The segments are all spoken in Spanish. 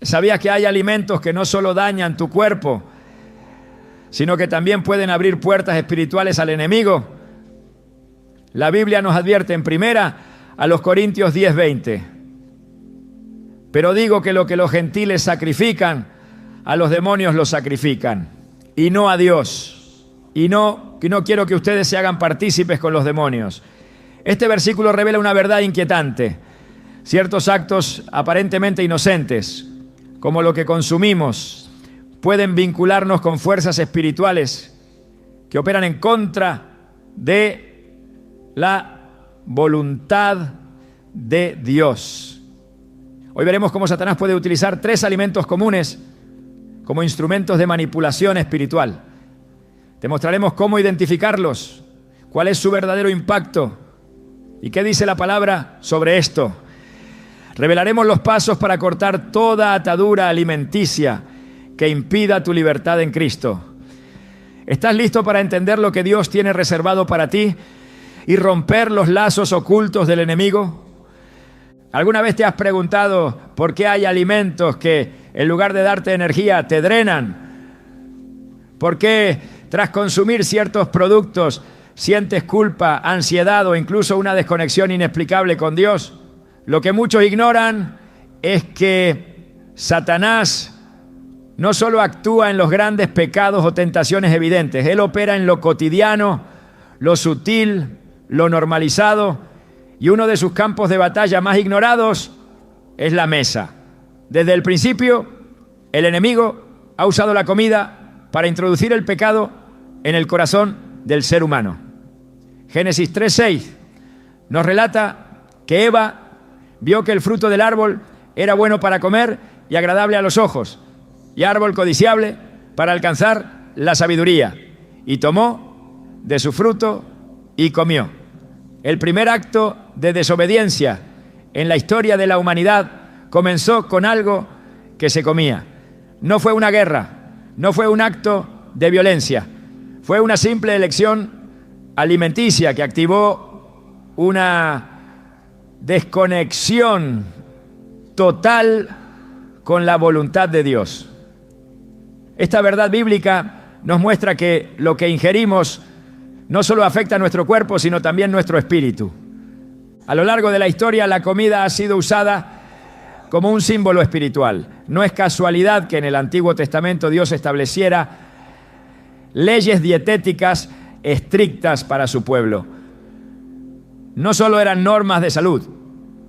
¿Sabías que hay alimentos que no solo dañan tu cuerpo, sino que también pueden abrir puertas espirituales al enemigo? La Biblia nos advierte en 1 Corintios 10:20. Pero digo que lo que los gentiles sacrifican, a los demonios los sacrifican, y no a Dios. Y no quiero que ustedes se hagan partícipes con los demonios. Este versículo revela una verdad inquietante. Ciertos actos aparentemente inocentes, como lo que consumimos, pueden vincularnos con fuerzas espirituales que operan en contra de la voluntad de Dios. Hoy veremos cómo Satanás puede utilizar 3 alimentos comunes como instrumentos de manipulación espiritual. Te mostraremos cómo identificarlos, cuál es su verdadero impacto y qué dice la palabra sobre esto. Revelaremos los pasos para cortar toda atadura alimenticia que impida tu libertad en Cristo. ¿Estás listo para entender lo que Dios tiene reservado para ti y romper los lazos ocultos del enemigo? ¿Alguna vez te has preguntado por qué hay alimentos que, en lugar de darte energía, te drenan? ¿Por qué, tras consumir ciertos productos, sientes culpa, ansiedad o incluso una desconexión inexplicable con Dios? Lo que muchos ignoran es que Satanás no solo actúa en los grandes pecados o tentaciones evidentes, él opera en lo cotidiano, lo sutil, lo normalizado, y uno de sus campos de batalla más ignorados es la mesa. Desde el principio, el enemigo ha usado la comida para introducir el pecado en el corazón del ser humano. Génesis 3:6 nos relata que Eva vio que el fruto del árbol era bueno para comer y agradable a los ojos, y árbol codiciable para alcanzar la sabiduría. Y tomó de su fruto y comió. El primer acto de desobediencia en la historia de la humanidad comenzó con algo que se comía. No fue una guerra, no fue un acto de violencia, fue una simple elección alimenticia que activó una desconexión total con la voluntad de Dios. Esta verdad bíblica nos muestra que lo que ingerimos no solo afecta a nuestro cuerpo, sino también nuestro espíritu. A lo largo de la historia, la comida ha sido usada como un símbolo espiritual. No es casualidad que en el Antiguo Testamento Dios estableciera leyes dietéticas estrictas para su pueblo. No solo eran normas de salud,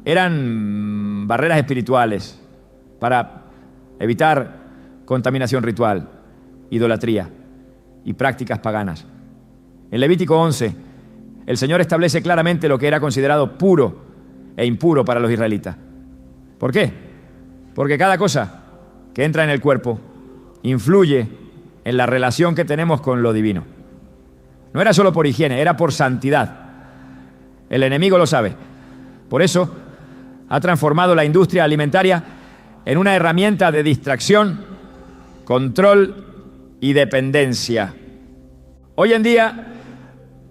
eran barreras espirituales para evitar contaminación ritual, idolatría y prácticas paganas. En Levítico 11, el Señor establece claramente lo que era considerado puro e impuro para los israelitas. ¿Por qué? Porque cada cosa que entra en el cuerpo influye en la relación que tenemos con lo divino. No era solo por higiene, era por santidad. El enemigo lo sabe. Por eso ha transformado la industria alimentaria en una herramienta de distracción, control y dependencia. Hoy en día,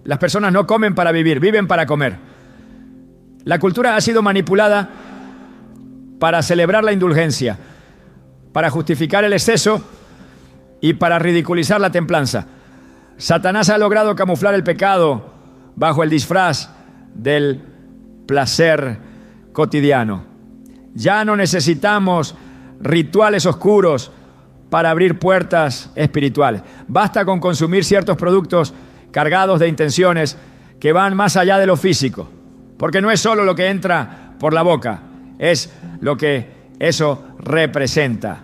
las personas no comen para vivir, viven para comer. La cultura ha sido manipulada para celebrar la indulgencia, para justificar el exceso y para ridiculizar la templanza. Satanás ha logrado camuflar el pecado bajo el disfraz del placer cotidiano. Ya no necesitamos rituales oscuros para abrir puertas espirituales. Basta con consumir ciertos productos cargados de intenciones que van más allá de lo físico, porque no es solo lo que entra por la boca, es lo que eso representa.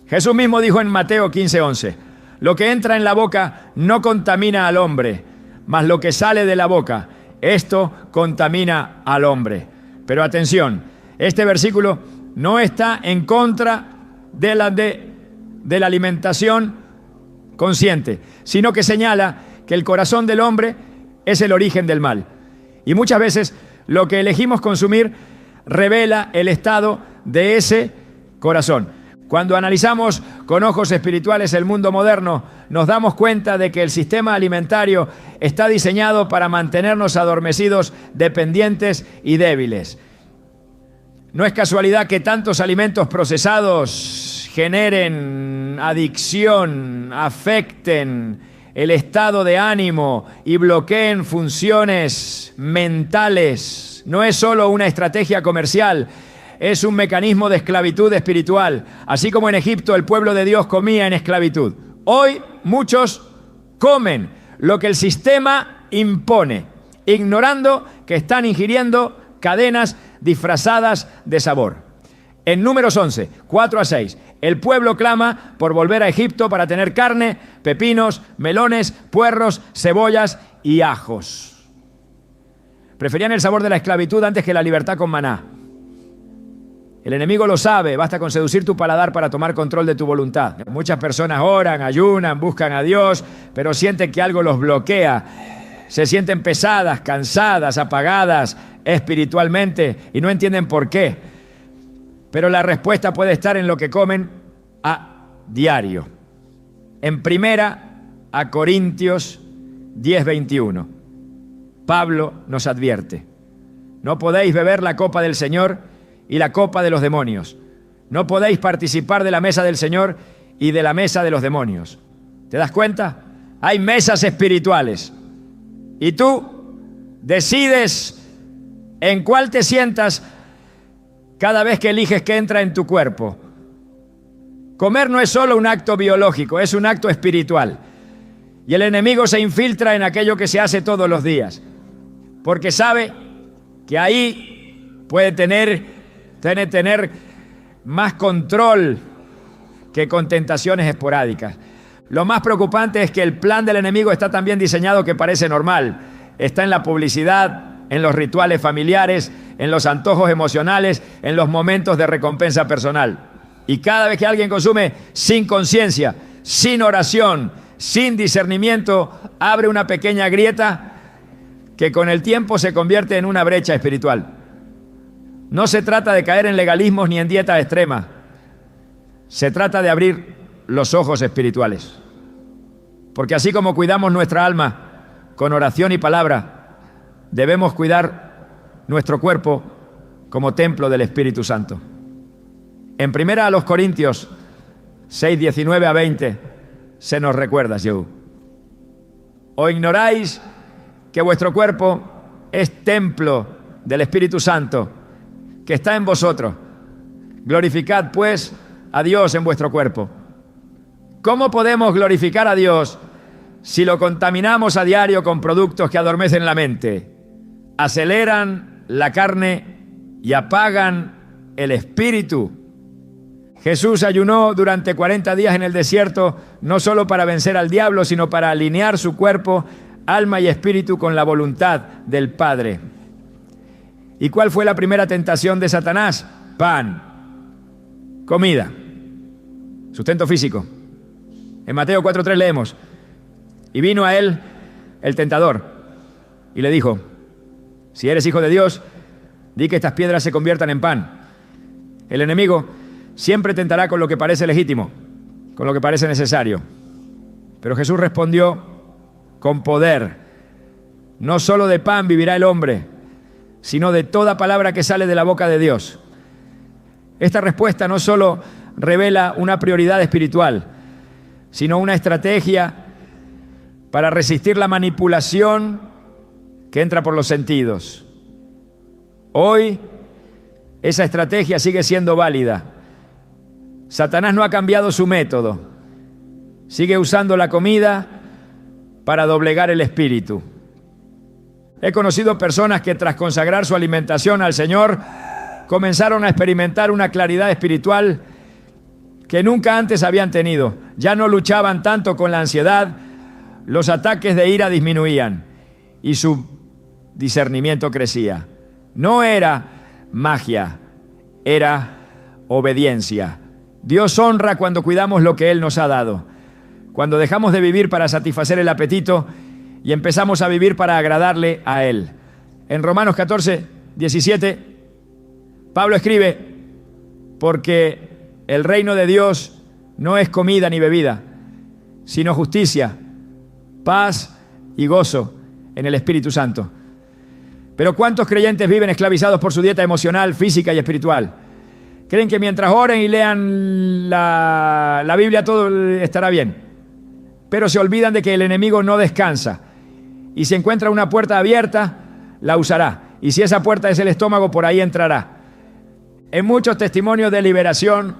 Jesús mismo dijo en Mateo 15:11, lo que entra en la boca no contamina al hombre, mas lo que sale de la boca, esto contamina al hombre. Pero atención, este versículo no está en contra de la alimentación consciente, sino que señala que el corazón del hombre es el origen del mal. Y muchas veces lo que elegimos consumir revela el estado de ese corazón. Cuando analizamos con ojos espirituales el mundo moderno, nos damos cuenta de que el sistema alimentario está diseñado para mantenernos adormecidos, dependientes y débiles. No es casualidad que tantos alimentos procesados generen adicción, afecten el estado de ánimo y bloqueen funciones mentales. No es solo una estrategia comercial, es un mecanismo de esclavitud espiritual. Así como en Egipto el pueblo de Dios comía en esclavitud, hoy muchos comen lo que el sistema impone, ignorando que están ingiriendo cadenas disfrazadas de sabor. En Números 11, 4-6, el pueblo clama por volver a Egipto para tener carne, pepinos, melones, puerros, cebollas y ajos. Preferían el sabor de la esclavitud antes que la libertad con maná. El enemigo lo sabe, basta con seducir tu paladar para tomar control de tu voluntad. Muchas personas oran, ayunan, buscan a Dios, pero sienten que algo los bloquea. Se sienten pesadas, cansadas, apagadas espiritualmente y no entienden por qué. Pero la respuesta puede estar en lo que comen a diario. En 1 Corintios 10:21, Pablo nos advierte: no podéis beber la copa del Señor y la copa de los demonios. No podéis participar de la mesa del Señor y de la mesa de los demonios. ¿Te das cuenta? Hay mesas espirituales. Y tú decides en cuál te sientas cada vez que eliges que entra en tu cuerpo. Comer no es solo un acto biológico, es un acto espiritual. Y el enemigo se infiltra en aquello que se hace todos los días, porque sabe que ahí puede tener más control que con tentaciones esporádicas. Lo más preocupante es que el plan del enemigo está tan bien diseñado que parece normal. Está en la publicidad, en los rituales familiares, en los antojos emocionales, en los momentos de recompensa personal. Y cada vez que alguien consume sin conciencia, sin oración, sin discernimiento, abre una pequeña grieta que con el tiempo se convierte en una brecha espiritual. No se trata de caer en legalismos ni en dietas extremas. Se trata de abrir los ojos espirituales. Porque así como cuidamos nuestra alma con oración y palabra, debemos cuidar nuestro cuerpo como templo del Espíritu Santo. En 1 Corintios 6:19-20 se nos recuerda, Yehú: ¿o ignoráis que vuestro cuerpo es templo del Espíritu Santo que está en vosotros? Glorificad pues a Dios en vuestro cuerpo. ¿Cómo podemos glorificar a Dios si lo contaminamos a diario con productos que adormecen la mente, aceleran la carne y apagan el espíritu? Jesús ayunó durante 40 días en el desierto, no solo para vencer al diablo, sino para alinear su cuerpo, alma y espíritu con la voluntad del Padre. ¿Y cuál fue la primera tentación de Satanás? Pan, comida, sustento físico. En Mateo 4:3 leemos: y vino a él el tentador y le dijo: si eres hijo de Dios, di que estas piedras se conviertan en pan. El enemigo siempre tentará con lo que parece legítimo, con lo que parece necesario. Pero Jesús respondió con poder: no solo de pan vivirá el hombre, sino de toda palabra que sale de la boca de Dios. Esta respuesta no solo revela una prioridad espiritual, sino una estrategia para resistir la manipulación que entra por los sentidos. Hoy esa estrategia sigue siendo válida. Satanás no ha cambiado su método. Sigue usando la comida para doblegar el espíritu. He conocido personas que tras consagrar su alimentación al Señor comenzaron a experimentar una claridad espiritual que nunca antes habían tenido. Ya no luchaban tanto con la ansiedad, los ataques de ira disminuían y su discernimiento crecía. No era magia, era obediencia. Dios honra cuando cuidamos lo que Él nos ha dado, cuando dejamos de vivir para satisfacer el apetito y empezamos a vivir para agradarle a Él. En Romanos 14:17, Pablo escribe: porque el reino de Dios no es comida ni bebida, sino justicia, paz y gozo en el Espíritu Santo. Pero ¿cuántos creyentes viven esclavizados por su dieta emocional, física y espiritual? Creen que mientras oren y lean la Biblia todo estará bien. Pero se olvidan de que el enemigo no descansa. Y si encuentra una puerta abierta, la usará. Y si esa puerta es el estómago, por ahí entrará. En muchos testimonios de liberación,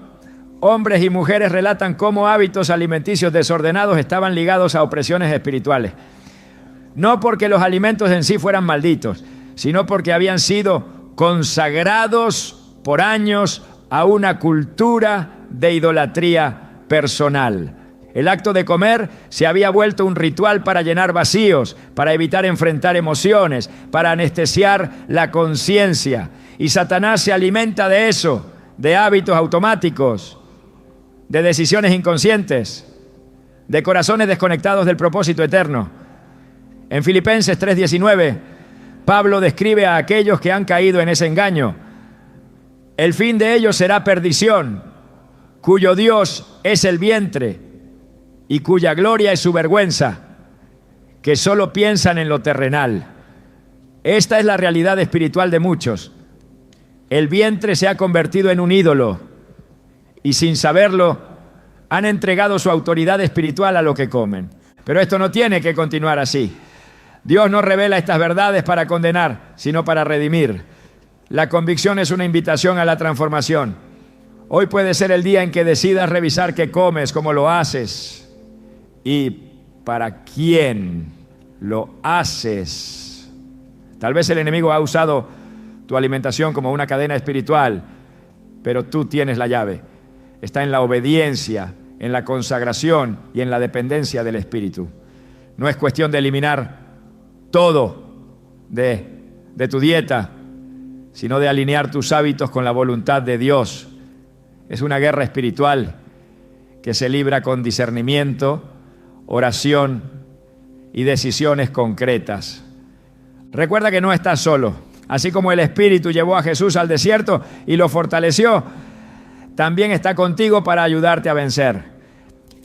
hombres y mujeres relatan cómo hábitos alimenticios desordenados estaban ligados a opresiones espirituales. No porque los alimentos en sí fueran malditos, sino porque habían sido consagrados por años a una cultura de idolatría personal. El acto de comer se había vuelto un ritual para llenar vacíos, para evitar enfrentar emociones, para anestesiar la conciencia. Y Satanás se alimenta de eso, de hábitos automáticos, de decisiones inconscientes, de corazones desconectados del propósito eterno. En Filipenses 3:19, Pablo describe a aquellos que han caído en ese engaño. El fin de ellos será perdición, cuyo Dios es el vientre y cuya gloria es su vergüenza, que solo piensan en lo terrenal. Esta es la realidad espiritual de muchos. El vientre se ha convertido en un ídolo y sin saberlo han entregado su autoridad espiritual a lo que comen. Pero esto no tiene que continuar así. Dios no revela estas verdades para condenar, sino para redimir. La convicción es una invitación a la transformación. Hoy puede ser el día en que decidas revisar qué comes, cómo lo haces y para quién lo haces. Tal vez el enemigo ha usado tu alimentación como una cadena espiritual, pero tú tienes la llave. Está en la obediencia, en la consagración y en la dependencia del Espíritu. No es cuestión de eliminar todo de tu dieta, sino de alinear tus hábitos con la voluntad de Dios. Es una guerra espiritual que se libra con discernimiento, oración y decisiones concretas. Recuerda que no estás solo. Así como el Espíritu llevó a Jesús al desierto y lo fortaleció, también está contigo para ayudarte a vencer.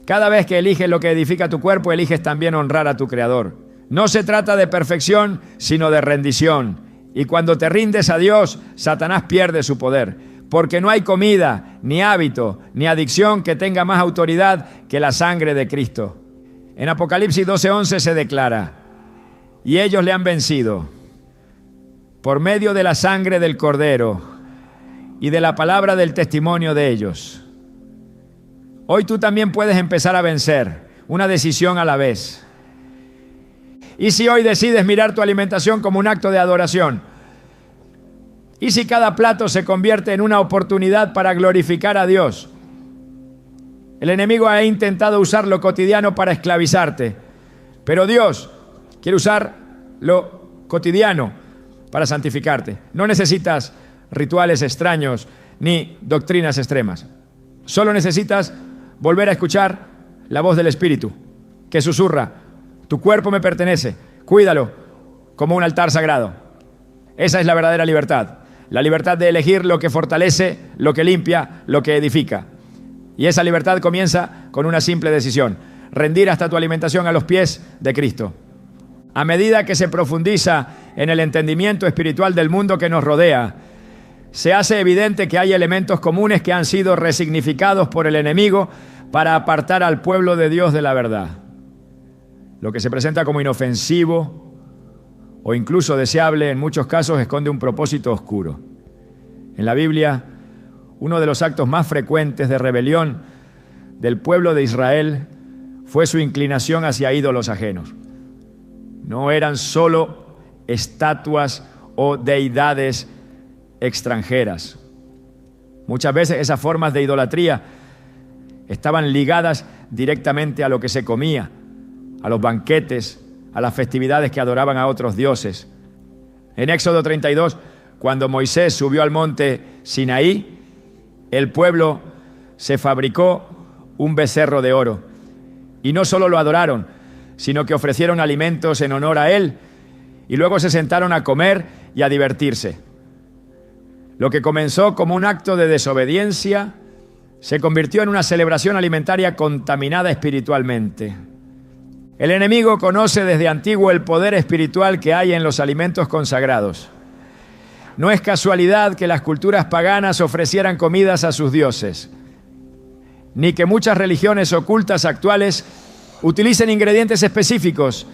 Cada vez que eliges lo que edifica tu cuerpo, eliges también honrar a tu Creador. No se trata de perfección, sino de rendición. Y cuando te rindes a Dios, Satanás pierde su poder. Porque no hay comida, ni hábito, ni adicción que tenga más autoridad que la sangre de Cristo. En Apocalipsis 12:11 se declara: y ellos le han vencido por medio de la sangre del Cordero y de la palabra del testimonio de ellos. Hoy tú también puedes empezar a vencer, una decisión a la vez. ¿Y si hoy decides mirar tu alimentación como un acto de adoración? ¿Y si cada plato se convierte en una oportunidad para glorificar a Dios? El enemigo ha intentado usar lo cotidiano para esclavizarte, pero Dios quiere usar lo cotidiano para santificarte. No necesitas rituales extraños ni doctrinas extremas. Solo necesitas volver a escuchar la voz del Espíritu que susurra: tu cuerpo me pertenece, cuídalo como un altar sagrado. Esa es la verdadera libertad. La libertad de elegir lo que fortalece, lo que limpia, lo que edifica. Y esa libertad comienza con una simple decisión: rendir hasta tu alimentación a los pies de Cristo. A medida que se profundiza en el entendimiento espiritual del mundo que nos rodea, se hace evidente que hay elementos comunes que han sido resignificados por el enemigo para apartar al pueblo de Dios de la verdad. Lo que se presenta como inofensivo o incluso deseable, en muchos casos esconde un propósito oscuro. En la Biblia, uno de los actos más frecuentes de rebelión del pueblo de Israel fue su inclinación hacia ídolos ajenos. No eran solo estatuas o deidades extranjeras. Muchas veces esas formas de idolatría estaban ligadas directamente a lo que se comía, a los banquetes, a las festividades que adoraban a otros dioses. En Éxodo 32, cuando Moisés subió al monte Sinaí, el pueblo se fabricó un becerro de oro. Y no solo lo adoraron, sino que ofrecieron alimentos en honor a él y luego se sentaron a comer y a divertirse. Lo que comenzó como un acto de desobediencia se convirtió en una celebración alimentaria contaminada espiritualmente. El enemigo conoce desde antiguo el poder espiritual que hay en los alimentos consagrados. No es casualidad que las culturas paganas ofrecieran comidas a sus dioses, ni que muchas religiones ocultas actuales utilicen ingredientes específicos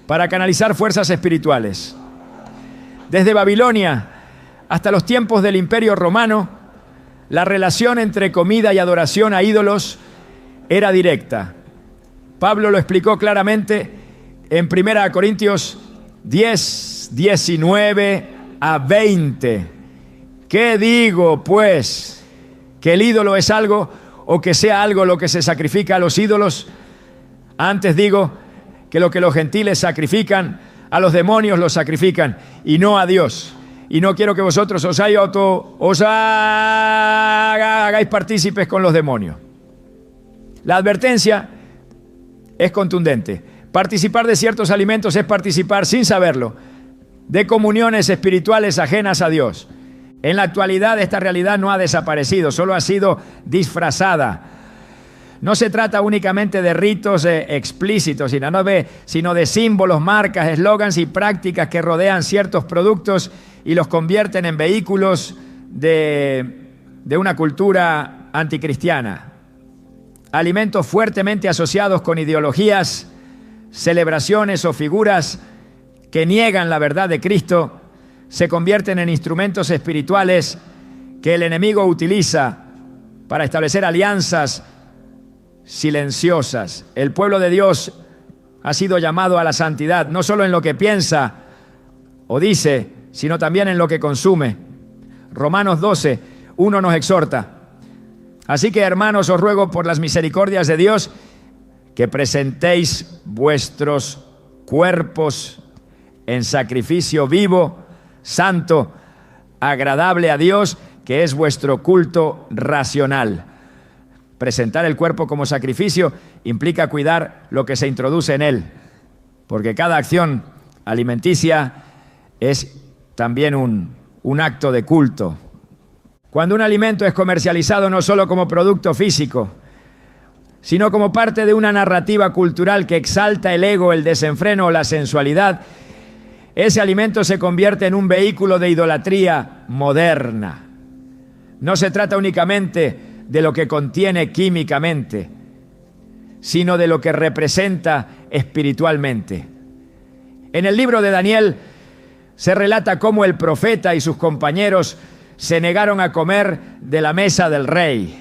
para canalizar fuerzas espirituales. Desde Babilonia hasta los tiempos del Imperio Romano, la relación entre comida y adoración a ídolos era directa. Pablo lo explicó claramente en 1 Corintios 10, 19 a 20. ¿Qué digo, pues? ¿Que el ídolo es algo o que sea algo lo que se sacrifica a los ídolos? Antes digo que lo que los gentiles sacrifican, a los demonios los sacrifican y no a Dios. Y no quiero que vosotros os hagáis partícipes con los demonios. La advertencia es contundente. Participar de ciertos alimentos es participar sin saberlo de comuniones espirituales ajenas a Dios. En la actualidad esta realidad no ha desaparecido, solo ha sido disfrazada. No se trata únicamente de ritos explícitos, sino de símbolos, marcas, eslogans y prácticas que rodean ciertos productos y los convierten en vehículos de una cultura anticristiana. Alimentos fuertemente asociados con ideologías, celebraciones o figuras que niegan la verdad de Cristo se convierten en instrumentos espirituales que el enemigo utiliza para establecer alianzas silenciosas. El pueblo de Dios ha sido llamado a la santidad, no solo en lo que piensa o dice, sino también en lo que consume. Romanos 12, 1 nos exhorta: así que, hermanos, os ruego por las misericordias de Dios que presentéis vuestros cuerpos en sacrificio vivo, santo, agradable a Dios, que es vuestro culto racional. Presentar el cuerpo como sacrificio implica cuidar lo que se introduce en él, porque cada acción alimenticia es también un acto de culto. Cuando un alimento es comercializado no solo como producto físico, sino como parte de una narrativa cultural que exalta el ego, el desenfreno o la sensualidad, ese alimento se convierte en un vehículo de idolatría moderna. No se trata únicamente de lo que contiene químicamente, sino de lo que representa espiritualmente. En el libro de Daniel se relata cómo el profeta y sus compañeros se negaron a comer de la mesa del rey.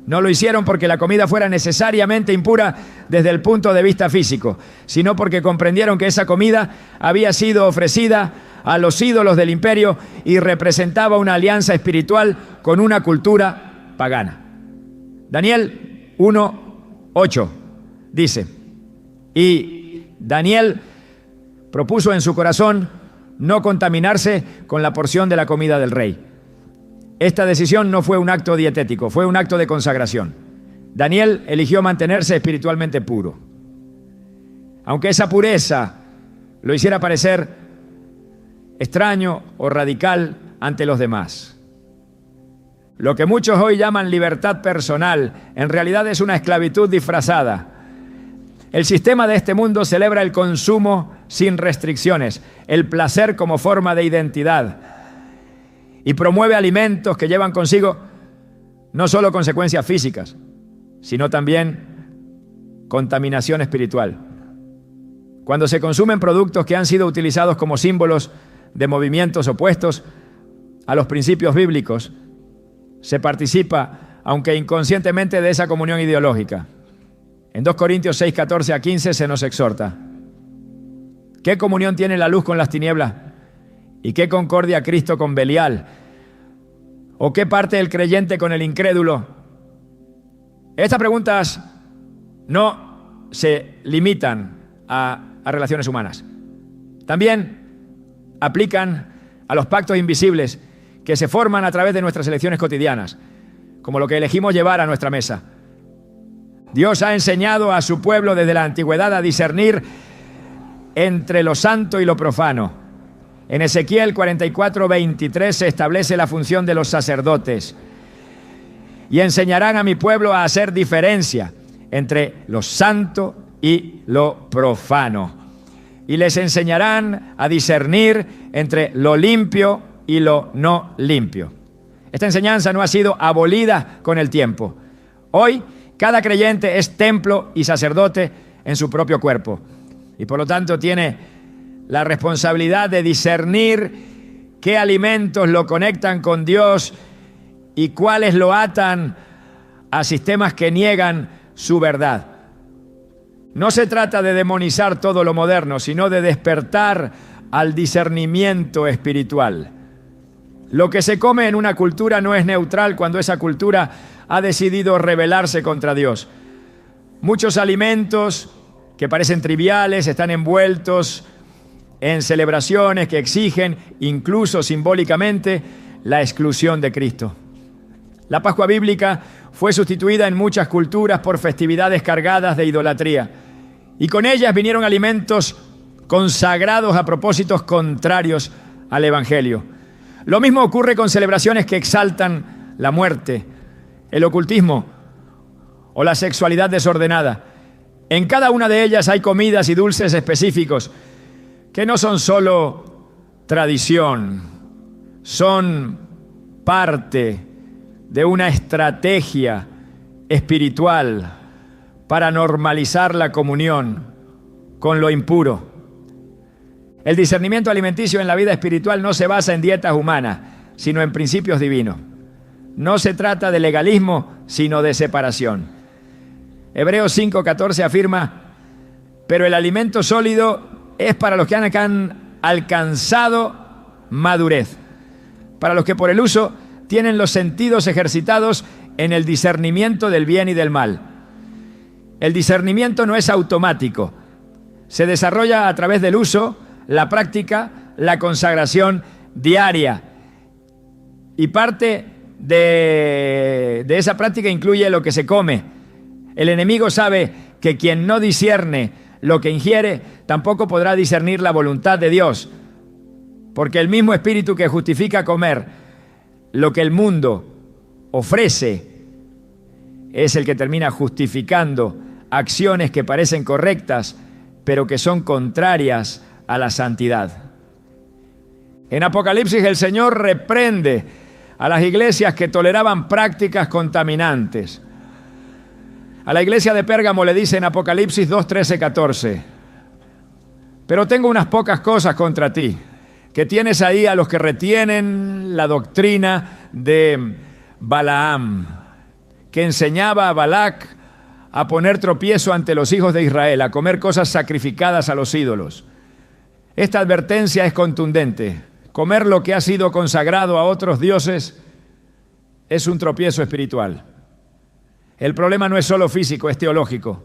No lo hicieron porque la comida fuera necesariamente impura desde el punto de vista físico, sino porque comprendieron que esa comida había sido ofrecida a los ídolos del imperio y representaba una alianza espiritual con una cultura pagana. Daniel 1:8 dice: y Daniel propuso en su corazón no contaminarse con la porción de la comida del rey. Esta decisión no fue un acto dietético, fue un acto de consagración. Daniel eligió mantenerse espiritualmente puro. Aunque esa pureza lo hiciera parecer extraño o radical ante los demás. Lo que muchos hoy llaman libertad personal, en realidad es una esclavitud disfrazada. El sistema de este mundo celebra el consumo sin restricciones, el placer como forma de identidad, y promueve alimentos que llevan consigo no solo consecuencias físicas, sino también contaminación espiritual. Cuando se consumen productos que han sido utilizados como símbolos de movimientos opuestos a los principios bíblicos, se participa, aunque inconscientemente, de esa comunión ideológica. En 2 Corintios 6, 14 a 15 se nos exhorta: ¿qué comunión tiene la luz con las tinieblas? ¿Y qué concordia Cristo con Belial? ¿O qué parte el creyente con el incrédulo? Estas preguntas no se limitan a relaciones humanas. También aplican a los pactos invisibles que se forman a través de nuestras elecciones cotidianas, como lo que elegimos llevar a nuestra mesa. Dios ha enseñado a su pueblo desde la antigüedad a discernir entre lo santo y lo profano. En Ezequiel 44:23 se establece la función de los sacerdotes. Y enseñarán a mi pueblo a hacer diferencia entre lo santo y lo profano. Y les enseñarán a discernir entre lo limpio y lo no limpio. Esta enseñanza no ha sido abolida con el tiempo. Hoy, cada creyente es templo y sacerdote en su propio cuerpo. Y por lo tanto tiene la responsabilidad de discernir qué alimentos lo conectan con Dios y cuáles lo atan a sistemas que niegan su verdad. No se trata de demonizar todo lo moderno, sino de despertar al discernimiento espiritual. Lo que se come en una cultura no es neutral cuando esa cultura ha decidido rebelarse contra Dios. Muchos alimentos que parecen triviales están envueltos en celebraciones que exigen, incluso simbólicamente, la exclusión de Cristo. La Pascua bíblica fue sustituida en muchas culturas por festividades cargadas de idolatría, y con ellas vinieron alimentos consagrados a propósitos contrarios al Evangelio. Lo mismo ocurre con celebraciones que exaltan la muerte, el ocultismo o la sexualidad desordenada. En cada una de ellas hay comidas y dulces específicos que no son solo tradición, son parte de una estrategia espiritual para normalizar la comunión con lo impuro. El discernimiento alimenticio en la vida espiritual no se basa en dietas humanas, sino en principios divinos. No se trata de legalismo, sino de separación. Hebreos 5:14 afirma: pero el alimento sólido es para los que han alcanzado madurez, para los que por el uso tienen los sentidos ejercitados en el discernimiento del bien y del mal. El discernimiento no es automático, se desarrolla a través del uso, la práctica, la consagración diaria. Y parte de esa práctica incluye lo que se come. El enemigo sabe que quien no discierne lo que ingiere, tampoco podrá discernir la voluntad de Dios, porque el mismo espíritu que justifica comer lo que el mundo ofrece es el que termina justificando acciones que parecen correctas, pero que son contrarias a la santidad. En Apocalipsis el Señor reprende a las iglesias que toleraban prácticas contaminantes. A la iglesia de Pérgamo le dice en Apocalipsis 2:13-14: pero tengo unas pocas cosas contra ti, que tienes ahí a los que retienen la doctrina de Balaam, que enseñaba a Balac a poner tropiezo ante los hijos de Israel, a comer cosas sacrificadas a los ídolos. Esta advertencia es contundente. Comer lo que ha sido consagrado a otros dioses es un tropiezo espiritual. El problema no es solo físico, es teológico.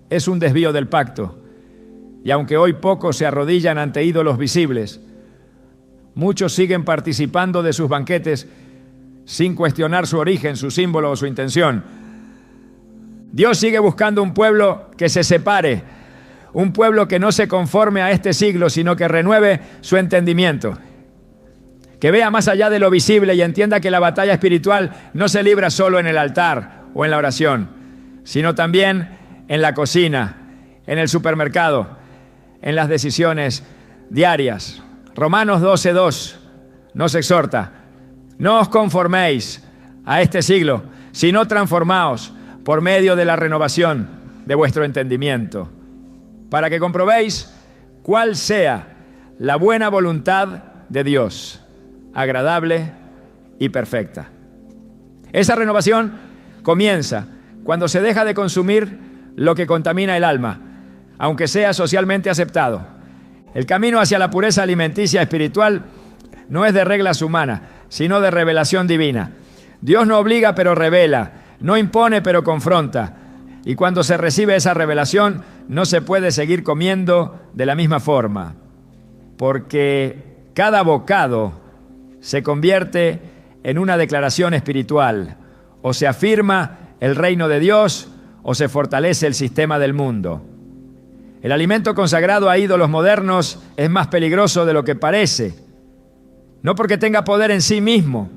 Es un desvío del pacto. Y aunque hoy pocos se arrodillan ante ídolos visibles, muchos siguen participando de sus banquetes sin cuestionar su origen, su símbolo o su intención. Dios sigue buscando un pueblo que se separe, un pueblo que no se conforme a este siglo, sino que renueve su entendimiento, que vea más allá de lo visible y entienda que la batalla espiritual no se libra solo en el altar o en la oración, sino también en la cocina, en el supermercado, en las decisiones diarias. Romanos 12:2 nos exhorta: no os conforméis a este siglo, sino transformaos por medio de la renovación de vuestro entendimiento, para que comprobéis cuál sea la buena voluntad de Dios, agradable y perfecta. Esa renovación comienza cuando se deja de consumir lo que contamina el alma, aunque sea socialmente aceptado. El camino hacia la pureza alimenticia espiritual no es de reglas humanas, sino de revelación divina. Dios no obliga, pero revela, no impone, pero confronta. Y cuando se recibe esa revelación, no se puede seguir comiendo de la misma forma, porque cada bocado se convierte en una declaración espiritual. O se afirma el reino de Dios, o se fortalece el sistema del mundo. El alimento consagrado a ídolos modernos es más peligroso de lo que parece, no porque tenga poder en sí mismo,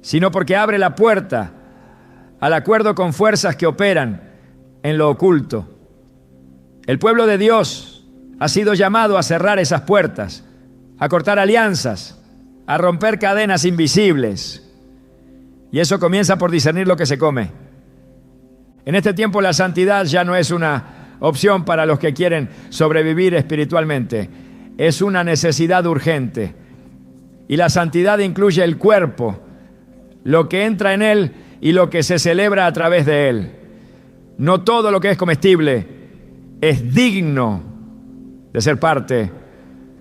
sino porque abre la puerta al acuerdo con fuerzas que operan en lo oculto. El pueblo de Dios ha sido llamado a cerrar esas puertas, a cortar alianzas, a romper cadenas invisibles. Y eso comienza por discernir lo que se come. En este tiempo la santidad ya no es una opción para los que quieren sobrevivir espiritualmente. Es una necesidad urgente. Y la santidad incluye el cuerpo, lo que entra en él y lo que se celebra a través de él. No todo lo que es comestible es digno de ser parte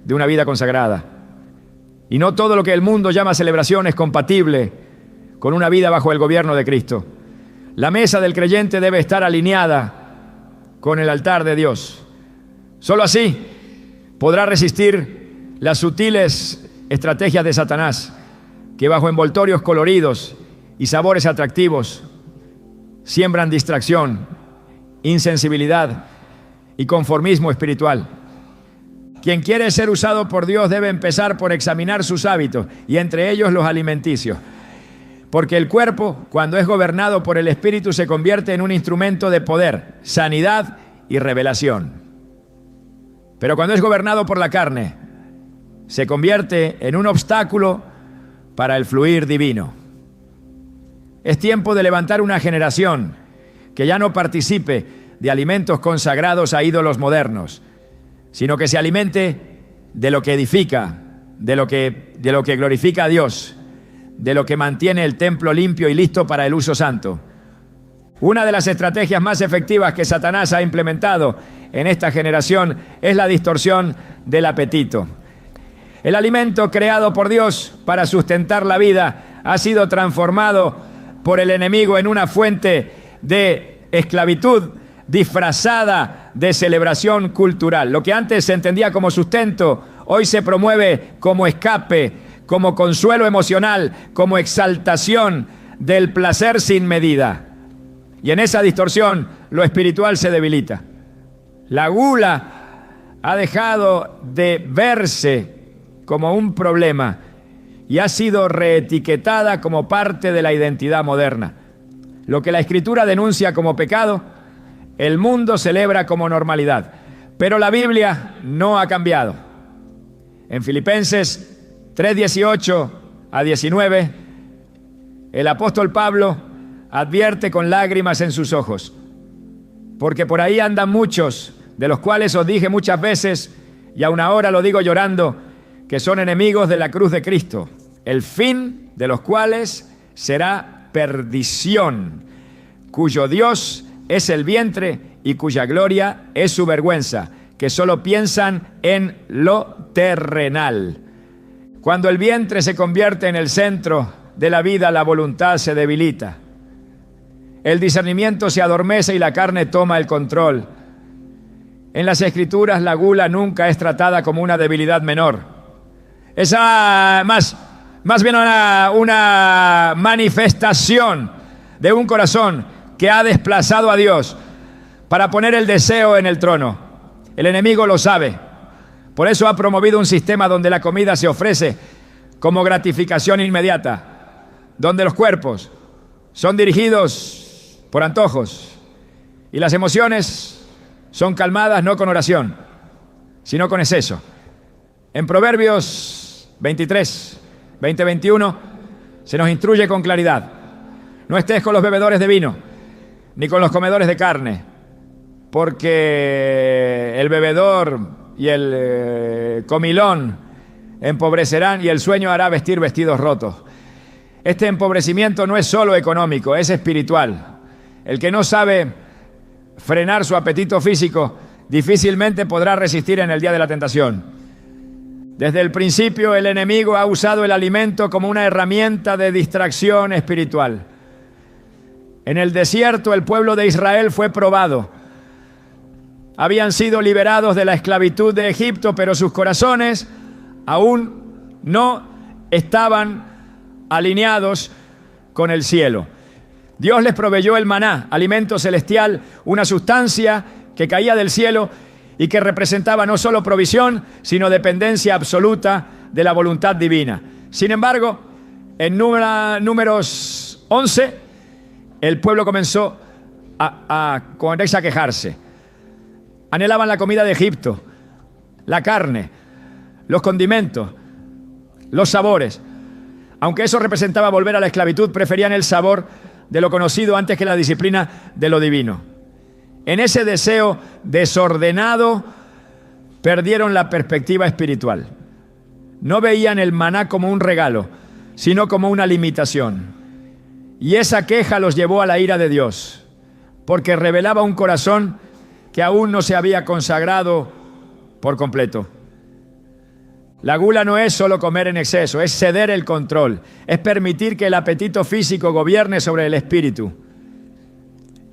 de una vida consagrada. Y no todo lo que el mundo llama celebración es compatible con una vida bajo el gobierno de Cristo. La mesa del creyente debe estar alineada con el altar de Dios. Solo así podrá resistir las sutiles estrategias de Satanás, que bajo envoltorios coloridos y sabores atractivos siembran distracción, insensibilidad y conformismo espiritual. Quien quiere ser usado por Dios debe empezar por examinar sus hábitos, y entre ellos los alimenticios. Porque el cuerpo, cuando es gobernado por el Espíritu, se convierte en un instrumento de poder, sanidad y revelación. Pero cuando es gobernado por la carne, se convierte en un obstáculo para el fluir divino. Es tiempo de levantar una generación que ya no participe de alimentos consagrados a ídolos modernos, sino que se alimente de lo que edifica, de lo que glorifica a Dios, de lo que mantiene el templo limpio y listo para el uso santo. Una de las estrategias más efectivas que Satanás ha implementado en esta generación es la distorsión del apetito. El alimento creado por Dios para sustentar la vida ha sido transformado por el enemigo en una fuente de esclavitud disfrazada de celebración cultural. Lo que antes se entendía como sustento, hoy se promueve como escape, como consuelo emocional, como exaltación del placer sin medida. Y en esa distorsión, lo espiritual se debilita. La gula ha dejado de verse como un problema y ha sido reetiquetada como parte de la identidad moderna. Lo que la Escritura denuncia como pecado, el mundo celebra como normalidad. Pero la Biblia no ha cambiado. En Filipenses 3:18 a 19, el apóstol Pablo advierte con lágrimas en sus ojos: porque por ahí andan muchos, de los cuales os dije muchas veces, y aún ahora lo digo llorando, que son enemigos de la cruz de Cristo, el fin de los cuales será perdición, cuyo Dios es el vientre y cuya gloria es su vergüenza, que solo piensan en lo terrenal. Cuando el vientre se convierte en el centro de la vida, la voluntad se debilita. El discernimiento se adormece y la carne toma el control. En las Escrituras, la gula nunca es tratada como una debilidad menor. Es más bien una manifestación de un corazón que ha desplazado a Dios para poner el deseo en el trono. El enemigo lo sabe. Por eso ha promovido un sistema donde la comida se ofrece como gratificación inmediata, donde los cuerpos son dirigidos por antojos y las emociones son calmadas no con oración, sino con exceso. En Proverbios 23, 20-21 se nos instruye con claridad: no estés con los bebedores de vino, ni con los comedores de carne, porque el bebedor y el comilón empobrecerán y el sueño hará vestir vestidos rotos. Este empobrecimiento no es solo económico, es espiritual. El que no sabe frenar su apetito físico difícilmente podrá resistir en el día de la tentación. Desde el principio, el enemigo ha usado el alimento como una herramienta de distracción espiritual. En el desierto, el pueblo de Israel fue probado. Habían sido liberados de la esclavitud de Egipto, pero sus corazones aún no estaban alineados con el cielo. Dios les proveyó el maná, alimento celestial, una sustancia que caía del cielo y que representaba no solo provisión, sino dependencia absoluta de la voluntad divina. Sin embargo, en Números 11, el pueblo comenzó a quejarse. Anhelaban la comida de Egipto, la carne, los condimentos, los sabores. Aunque eso representaba volver a la esclavitud, preferían el sabor de lo conocido antes que la disciplina de lo divino. En ese deseo desordenado, perdieron la perspectiva espiritual. No veían el maná como un regalo, sino como una limitación. Y esa queja los llevó a la ira de Dios, porque revelaba un corazón que aún no se había consagrado por completo. La gula no es solo comer en exceso, es ceder el control, es permitir que el apetito físico gobierne sobre el espíritu.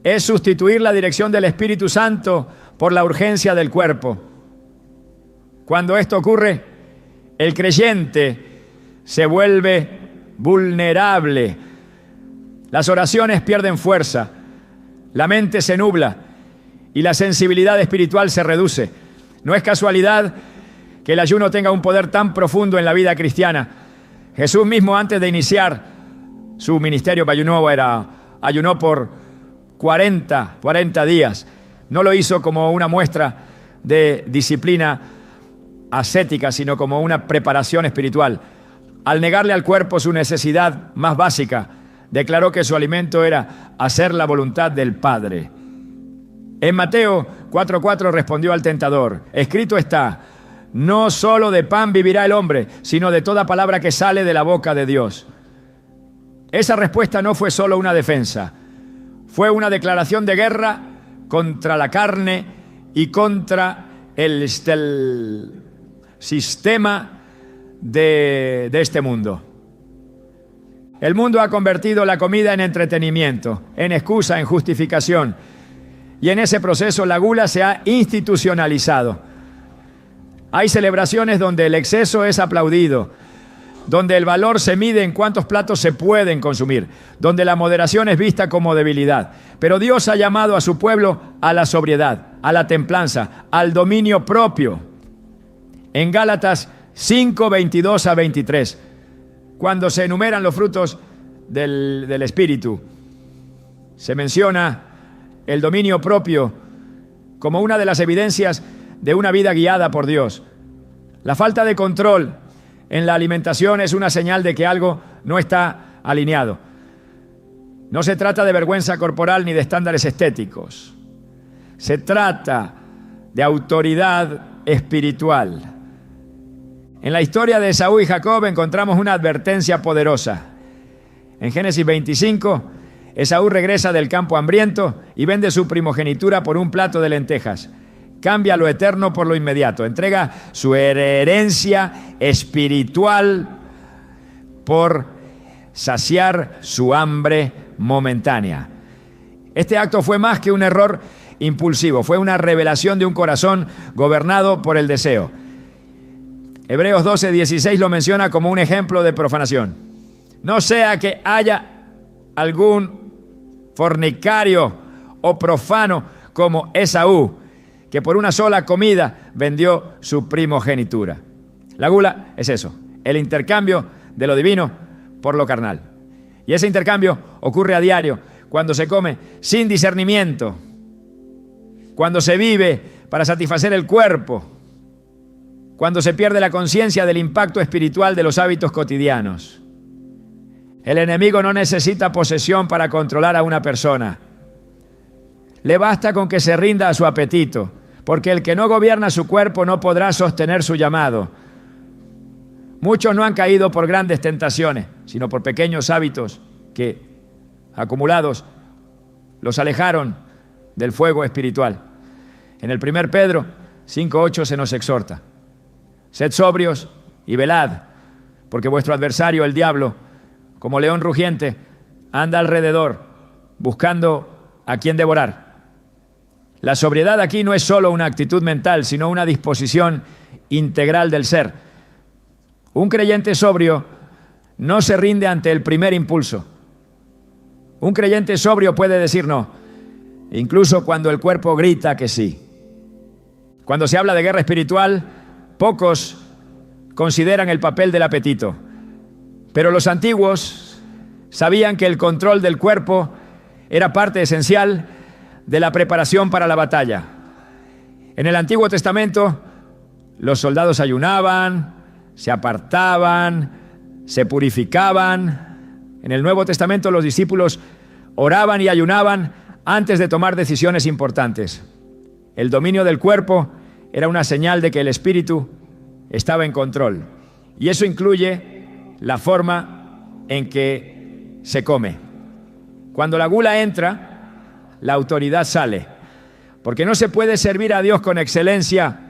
Es sustituir la dirección del Espíritu Santo por la urgencia del cuerpo. Cuando esto ocurre, el creyente se vuelve vulnerable. Las oraciones pierden fuerza, la mente se nubla y la sensibilidad espiritual se reduce. No es casualidad que el ayuno tenga un poder tan profundo en la vida cristiana. Jesús mismo, antes de iniciar su ministerio, ayunó por 40 días. No lo hizo como una muestra de disciplina ascética, sino como una preparación espiritual. Al negarle al cuerpo su necesidad más básica, declaró que su alimento era hacer la voluntad del Padre. En Mateo 4:4 respondió al tentador: escrito está, no solo de pan vivirá el hombre, sino de toda palabra que sale de la boca de Dios. Esa respuesta no fue solo una defensa, fue una declaración de guerra contra la carne y contra el sistema de este mundo. El mundo ha convertido la comida en entretenimiento, en excusa, en justificación. Y en ese proceso la gula se ha institucionalizado. Hay celebraciones donde el exceso es aplaudido, donde el valor se mide en cuántos platos se pueden consumir, donde la moderación es vista como debilidad. Pero Dios ha llamado a su pueblo a la sobriedad, a la templanza, al dominio propio. En Gálatas 5:22-23, cuando se enumeran los frutos del Espíritu, se menciona el dominio propio como una de las evidencias de una vida guiada por Dios. La falta de control en la alimentación es una señal de que algo no está alineado. No se trata de vergüenza corporal ni de estándares estéticos. Se trata de autoridad espiritual. En la historia de Esaú y Jacob encontramos una advertencia poderosa. En Génesis 25, Esaú regresa del campo hambriento y vende su primogenitura por un plato de lentejas. Cambia lo eterno por lo inmediato. Entrega su herencia espiritual por saciar su hambre momentánea. Este acto fue más que un error impulsivo, fue una revelación de un corazón gobernado por el deseo. Hebreos 12:16 lo menciona como un ejemplo de profanación. No sea que haya algún fornicario o profano como Esaú, que por una sola comida vendió su primogenitura. La gula es eso, el intercambio de lo divino por lo carnal. Y ese intercambio ocurre a diario, cuando se come sin discernimiento, cuando se vive para satisfacer el cuerpo, cuando se pierde la conciencia del impacto espiritual de los hábitos cotidianos. El enemigo no necesita posesión para controlar a una persona. Le basta con que se rinda a su apetito, porque el que no gobierna su cuerpo no podrá sostener su llamado. Muchos no han caído por grandes tentaciones, sino por pequeños hábitos que, acumulados, los alejaron del fuego espiritual. En el 1 Pedro 5:8 se nos exhorta: sed sobrios y velad, porque vuestro adversario, el diablo, como león rugiente, anda alrededor, buscando a quien devorar. La sobriedad aquí no es solo una actitud mental, sino una disposición integral del ser. Un creyente sobrio no se rinde ante el primer impulso. Un creyente sobrio puede decir no, incluso cuando el cuerpo grita que sí. Cuando se habla de guerra espiritual, pocos consideran el papel del apetito. Pero los antiguos sabían que el control del cuerpo era parte esencial de la preparación para la batalla. En el Antiguo Testamento, los soldados ayunaban, se apartaban, se purificaban. En el Nuevo Testamento, los discípulos oraban y ayunaban antes de tomar decisiones importantes. El dominio del cuerpo era una señal de que el espíritu estaba en control. Y eso incluye la forma en que se come. Cuando la gula entra, la autoridad sale. Porque no se puede servir a Dios con excelencia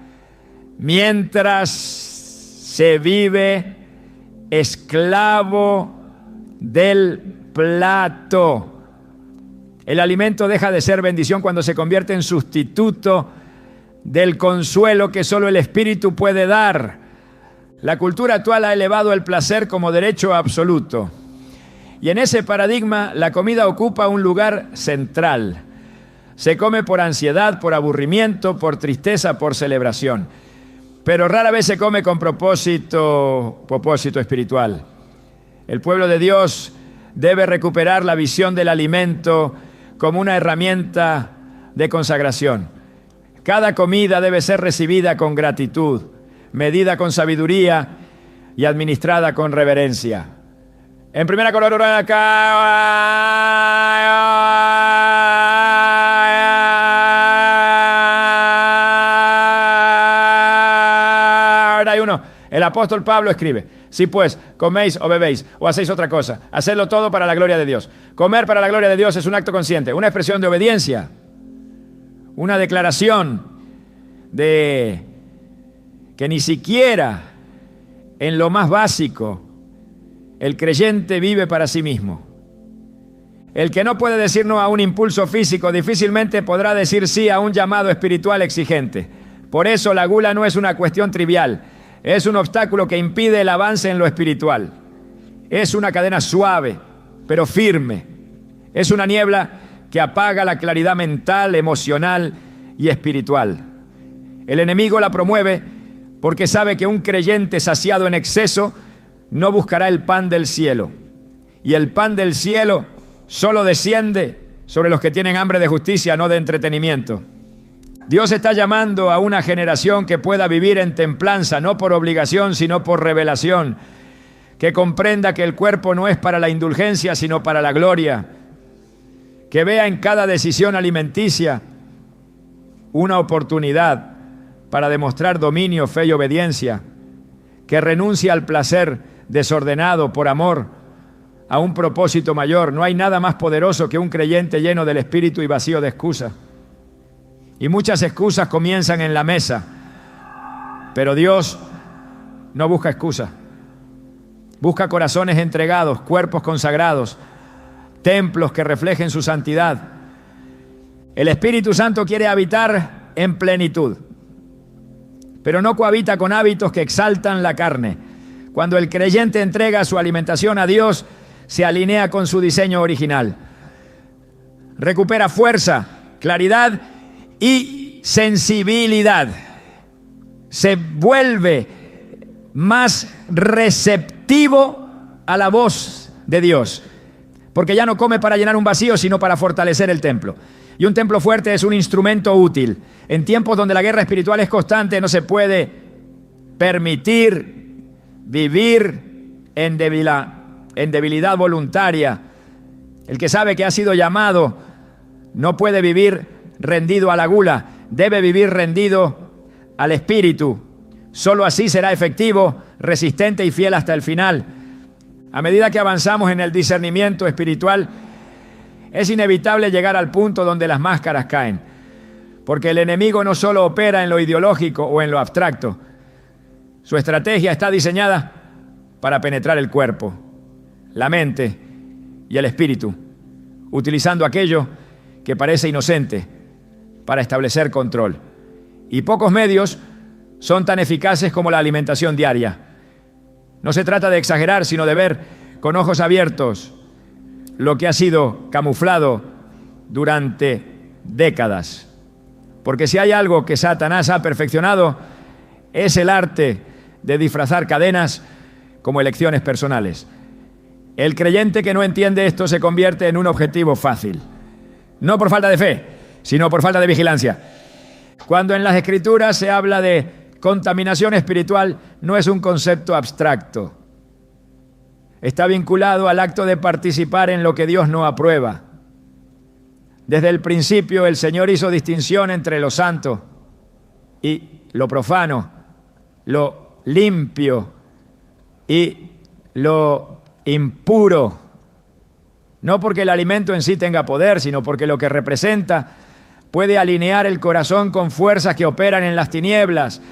mientras se vive esclavo del plato. El alimento deja de ser bendición cuando se convierte en sustituto del consuelo que solo el Espíritu puede dar. La cultura actual ha elevado el placer como derecho absoluto. Y en ese paradigma, la comida ocupa un lugar central. Se come por ansiedad, por aburrimiento, por tristeza, por celebración. Pero rara vez se come con propósito espiritual. El pueblo de Dios debe recuperar la visión del alimento como una herramienta de consagración. Cada comida debe ser recibida con gratitud, medida con sabiduría y administrada con reverencia. En 1 Corintios el apóstol Pablo escribe: si pues coméis o bebéis o hacéis otra cosa, hacedlo todo para la gloria de Dios. Comer para la gloria de Dios es un acto consciente, una expresión de obediencia, una declaración de que ni siquiera en lo más básico el creyente vive para sí mismo. El que no puede decir no a un impulso físico difícilmente podrá decir sí a un llamado espiritual exigente. Por eso la gula no es una cuestión trivial. Es un obstáculo que impide el avance en lo espiritual. Es una cadena suave, pero firme. Es una niebla que apaga la claridad mental, emocional y espiritual. El enemigo la promueve porque sabe que un creyente saciado en exceso no buscará el pan del cielo. Y el pan del cielo solo desciende sobre los que tienen hambre de justicia, no de entretenimiento. Dios está llamando a una generación que pueda vivir en templanza, no por obligación, sino por revelación, que comprenda que el cuerpo no es para la indulgencia, sino para la gloria, que vea en cada decisión alimenticia una oportunidad para demostrar dominio, fe y obediencia, que renuncie al placer desordenado por amor a un propósito mayor. No hay nada más poderoso que un creyente lleno del Espíritu y vacío de excusas. Y muchas excusas comienzan en la mesa, pero Dios no busca excusas. Busca corazones entregados, cuerpos consagrados, templos que reflejen su santidad. El Espíritu Santo quiere habitar en plenitud, pero no cohabita con hábitos que exaltan la carne. Cuando el creyente entrega su alimentación a Dios, se alinea con su diseño original. Recupera fuerza, claridad y sensibilidad. Se vuelve más receptivo a la voz de Dios, porque ya no come para llenar un vacío, sino para fortalecer el templo. Y un templo fuerte es un instrumento útil. En tiempos donde la guerra espiritual es constante, no se puede permitir vivir en debilidad voluntaria. El que sabe que ha sido llamado no puede vivir rendido a la gula, debe vivir rendido al Espíritu. Solo así será efectivo, resistente y fiel hasta el final. A medida que avanzamos en el discernimiento espiritual, es inevitable llegar al punto donde las máscaras caen, porque el enemigo no solo opera en lo ideológico o en lo abstracto. Su estrategia está diseñada para penetrar el cuerpo, la mente y el espíritu, utilizando aquello que parece inocente para establecer control. Y pocos medios son tan eficaces como la alimentación diaria. No se trata de exagerar, sino de ver con ojos abiertos lo que ha sido camuflado durante décadas. Porque si hay algo que Satanás ha perfeccionado, es el arte de disfrazar cadenas como elecciones personales. El creyente que no entiende esto se convierte en un objetivo fácil. No por falta de fe, sino por falta de vigilancia. Cuando en las Escrituras se habla de contaminación espiritual, no es un concepto abstracto. Está vinculado al acto de participar en lo que Dios no aprueba. Desde el principio el Señor hizo distinción entre lo santo y lo profano, lo limpio y lo impuro. No porque el alimento en sí tenga poder, sino porque lo que representa puede alinear el corazón con fuerzas que operan en las tinieblas.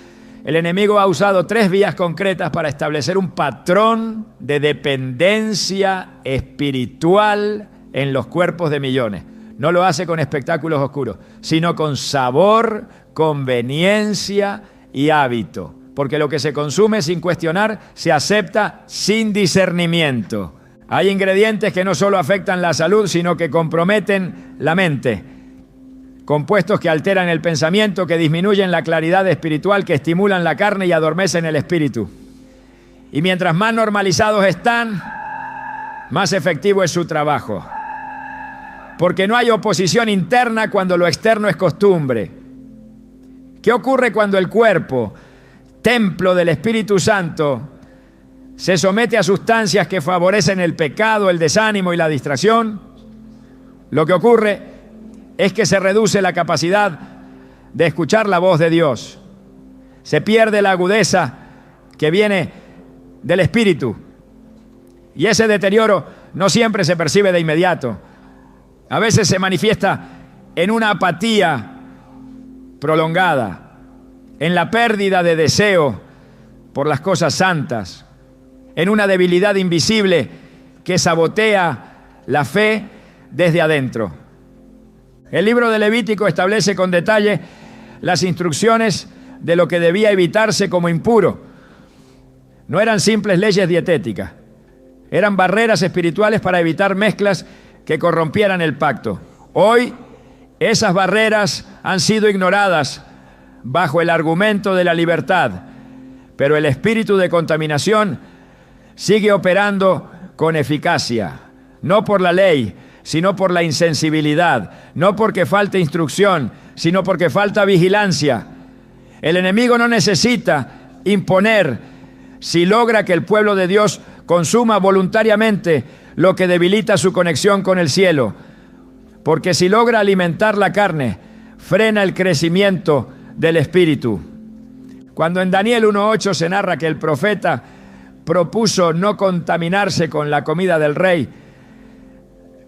El enemigo ha usado 3 vías concretas para establecer un patrón de dependencia espiritual en los cuerpos de millones. No lo hace con espectáculos oscuros, sino con sabor, conveniencia y hábito. Porque lo que se consume sin cuestionar se acepta sin discernimiento. Hay ingredientes que no solo afectan la salud, sino que comprometen la mente. Compuestos que alteran el pensamiento, que disminuyen la claridad espiritual, que estimulan la carne y adormecen el espíritu. Y mientras más normalizados están, más efectivo es su trabajo. Porque no hay oposición interna cuando lo externo es costumbre. ¿Qué ocurre cuando el cuerpo, templo del Espíritu Santo, se somete a sustancias que favorecen el pecado, el desánimo y la distracción? Lo que ocurre es que se reduce la capacidad de escuchar la voz de Dios. Se pierde la agudeza que viene del Espíritu. Y ese deterioro no siempre se percibe de inmediato. A veces se manifiesta en una apatía prolongada, en la pérdida de deseo por las cosas santas, en una debilidad invisible que sabotea la fe desde adentro. El libro de Levítico establece con detalle las instrucciones de lo que debía evitarse como impuro. No eran simples leyes dietéticas, eran barreras espirituales para evitar mezclas que corrompieran el pacto. Hoy, esas barreras han sido ignoradas bajo el argumento de la libertad, pero el espíritu de contaminación sigue operando con eficacia, no por la ley, sino por la insensibilidad, no porque falte instrucción, sino porque falta vigilancia. El enemigo no necesita imponer si logra que el pueblo de Dios consuma voluntariamente lo que debilita su conexión con el cielo, porque si logra alimentar la carne, frena el crecimiento del espíritu. Cuando en Daniel 1:8 se narra que el profeta propuso no contaminarse con la comida del rey,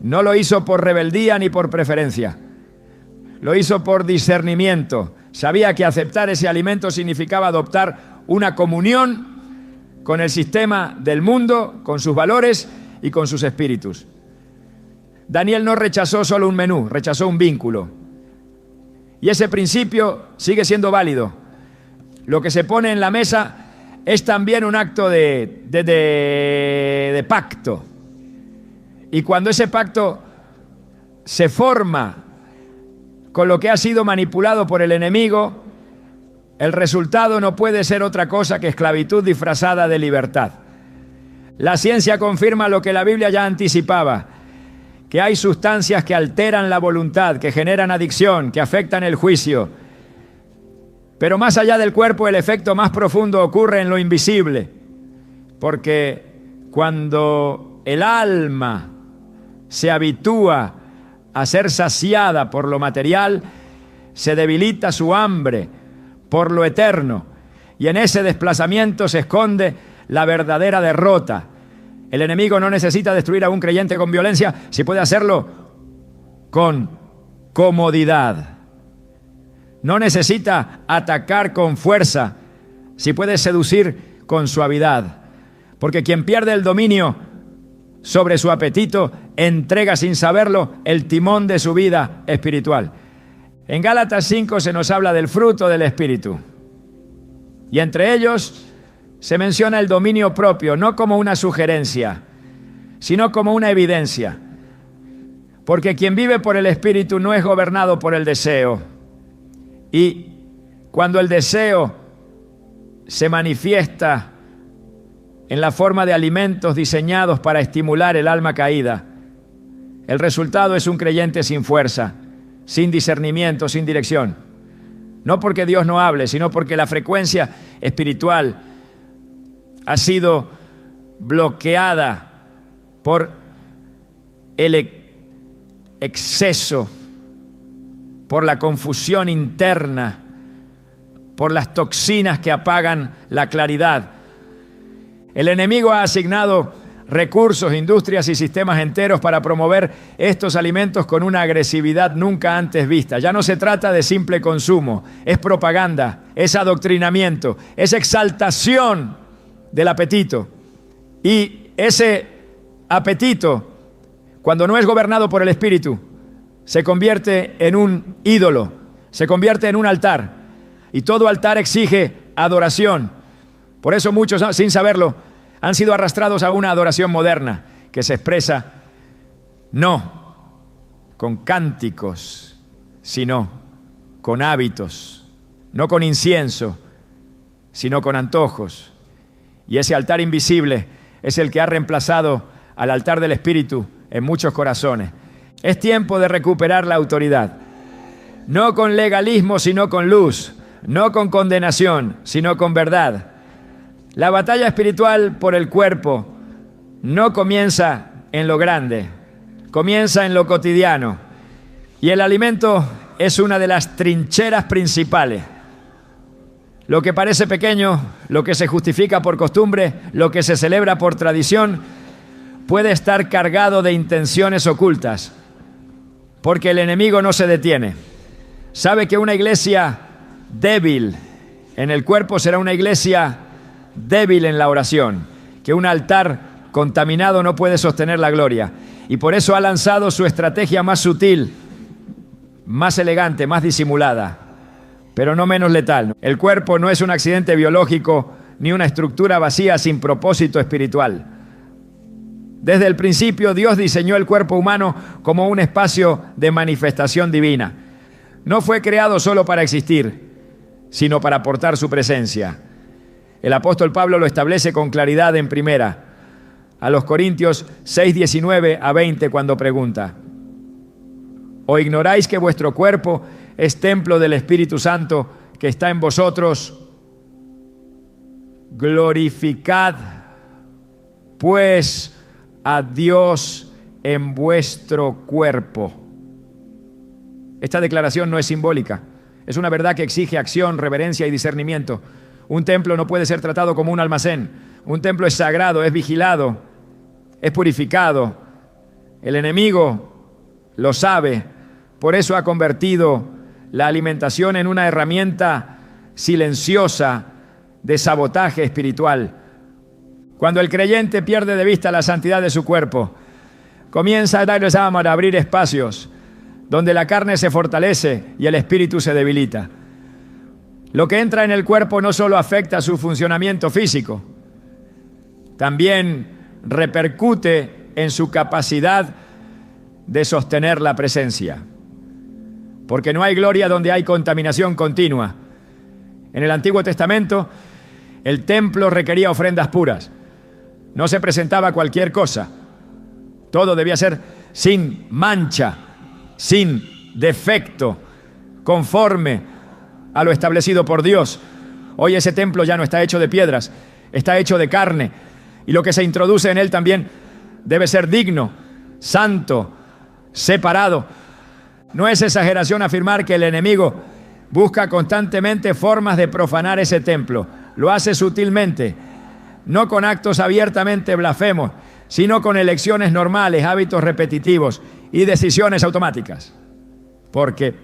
no lo hizo por rebeldía ni por preferencia. Lo hizo por discernimiento. Sabía que aceptar ese alimento significaba adoptar una comunión con el sistema del mundo, con sus valores y con sus espíritus. Daniel no rechazó solo un menú, rechazó un vínculo. Y ese principio sigue siendo válido. Lo que se pone en la mesa es también un acto de pacto. Y cuando ese pacto se forma con lo que ha sido manipulado por el enemigo, el resultado no puede ser otra cosa que esclavitud disfrazada de libertad. La ciencia confirma lo que la Biblia ya anticipaba, que hay sustancias que alteran la voluntad, que generan adicción, que afectan el juicio. Pero más allá del cuerpo, el efecto más profundo ocurre en lo invisible, porque cuando el alma se habitúa a ser saciada por lo material, se debilita su hambre por lo eterno, y en ese desplazamiento se esconde la verdadera derrota. El enemigo no necesita destruir a un creyente con violencia si puede hacerlo con comodidad. No necesita atacar con fuerza si puede seducir con suavidad, porque quien pierde el dominio sobre su apetito entrega sin saberlo el timón de su vida espiritual. En Gálatas 5 se nos habla del fruto del Espíritu, y entre ellos se menciona el dominio propio, no como una sugerencia, sino como una evidencia. Porque quien vive por el Espíritu no es gobernado por el deseo. Y cuando el deseo se manifiesta en la forma de alimentos diseñados para estimular el alma caída, el resultado es un creyente sin fuerza, sin discernimiento, sin dirección. No porque Dios no hable, sino porque la frecuencia espiritual ha sido bloqueada por el exceso, por la confusión interna, por las toxinas que apagan la claridad. El enemigo ha asignado recursos, industrias y sistemas enteros para promover estos alimentos con una agresividad nunca antes vista. Ya no se trata de simple consumo, es propaganda, es adoctrinamiento, es exaltación del apetito. Y ese apetito, cuando no es gobernado por el Espíritu, se convierte en un ídolo, se convierte en un altar. Y todo altar exige adoración. Por eso muchos, sin saberlo, han sido arrastrados a una adoración moderna que se expresa no con cánticos, sino con hábitos, no con incienso, sino con antojos. Y ese altar invisible es el que ha reemplazado al altar del Espíritu en muchos corazones. Es tiempo de recuperar la autoridad, no con legalismo, sino con luz, no con condenación, sino con verdad. La batalla espiritual por el cuerpo no comienza en lo grande, comienza en lo cotidiano. Y el alimento es una de las trincheras principales. Lo que parece pequeño, lo que se justifica por costumbre, lo que se celebra por tradición, puede estar cargado de intenciones ocultas, porque el enemigo no se detiene. Sabe que una iglesia débil en el cuerpo será una iglesia débil en la oración, que un altar contaminado no puede sostener la gloria. Y por eso ha lanzado su estrategia más sutil, más elegante, más disimulada, pero no menos letal. El cuerpo no es un accidente biológico ni una estructura vacía sin propósito espiritual. Desde el principio Dios diseñó el cuerpo humano como un espacio de manifestación divina. No fue creado solo para existir, sino para aportar su presencia. El apóstol Pablo lo establece con claridad en primera, a los Corintios 6, 19 a 20, cuando pregunta: ¿o ignoráis que vuestro cuerpo es templo del Espíritu Santo que está en vosotros? Glorificad pues a Dios en vuestro cuerpo. Esta declaración no es simbólica, es una verdad que exige acción, reverencia y discernimiento. Un templo no puede ser tratado como un almacén. Un templo es sagrado, es vigilado, es purificado. El enemigo lo sabe, por eso ha convertido la alimentación en una herramienta silenciosa de sabotaje espiritual. Cuando el creyente pierde de vista la santidad de su cuerpo, comienza a abrir espacios donde la carne se fortalece y el espíritu se debilita. Lo que entra en el cuerpo no solo afecta su funcionamiento físico, también repercute en su capacidad de sostener la presencia. Porque no hay gloria donde hay contaminación continua. En el Antiguo Testamento, el templo requería ofrendas puras. No se presentaba cualquier cosa. Todo debía ser sin mancha, sin defecto, conforme a lo establecido por Dios. Hoy ese templo ya no está hecho de piedras, está hecho de carne. Y lo que se introduce en él también debe ser digno, santo, separado. No es exageración afirmar que el enemigo busca constantemente formas de profanar ese templo. Lo hace sutilmente, no con actos abiertamente blasfemos, sino con elecciones normales, hábitos repetitivos y decisiones automáticas. Porque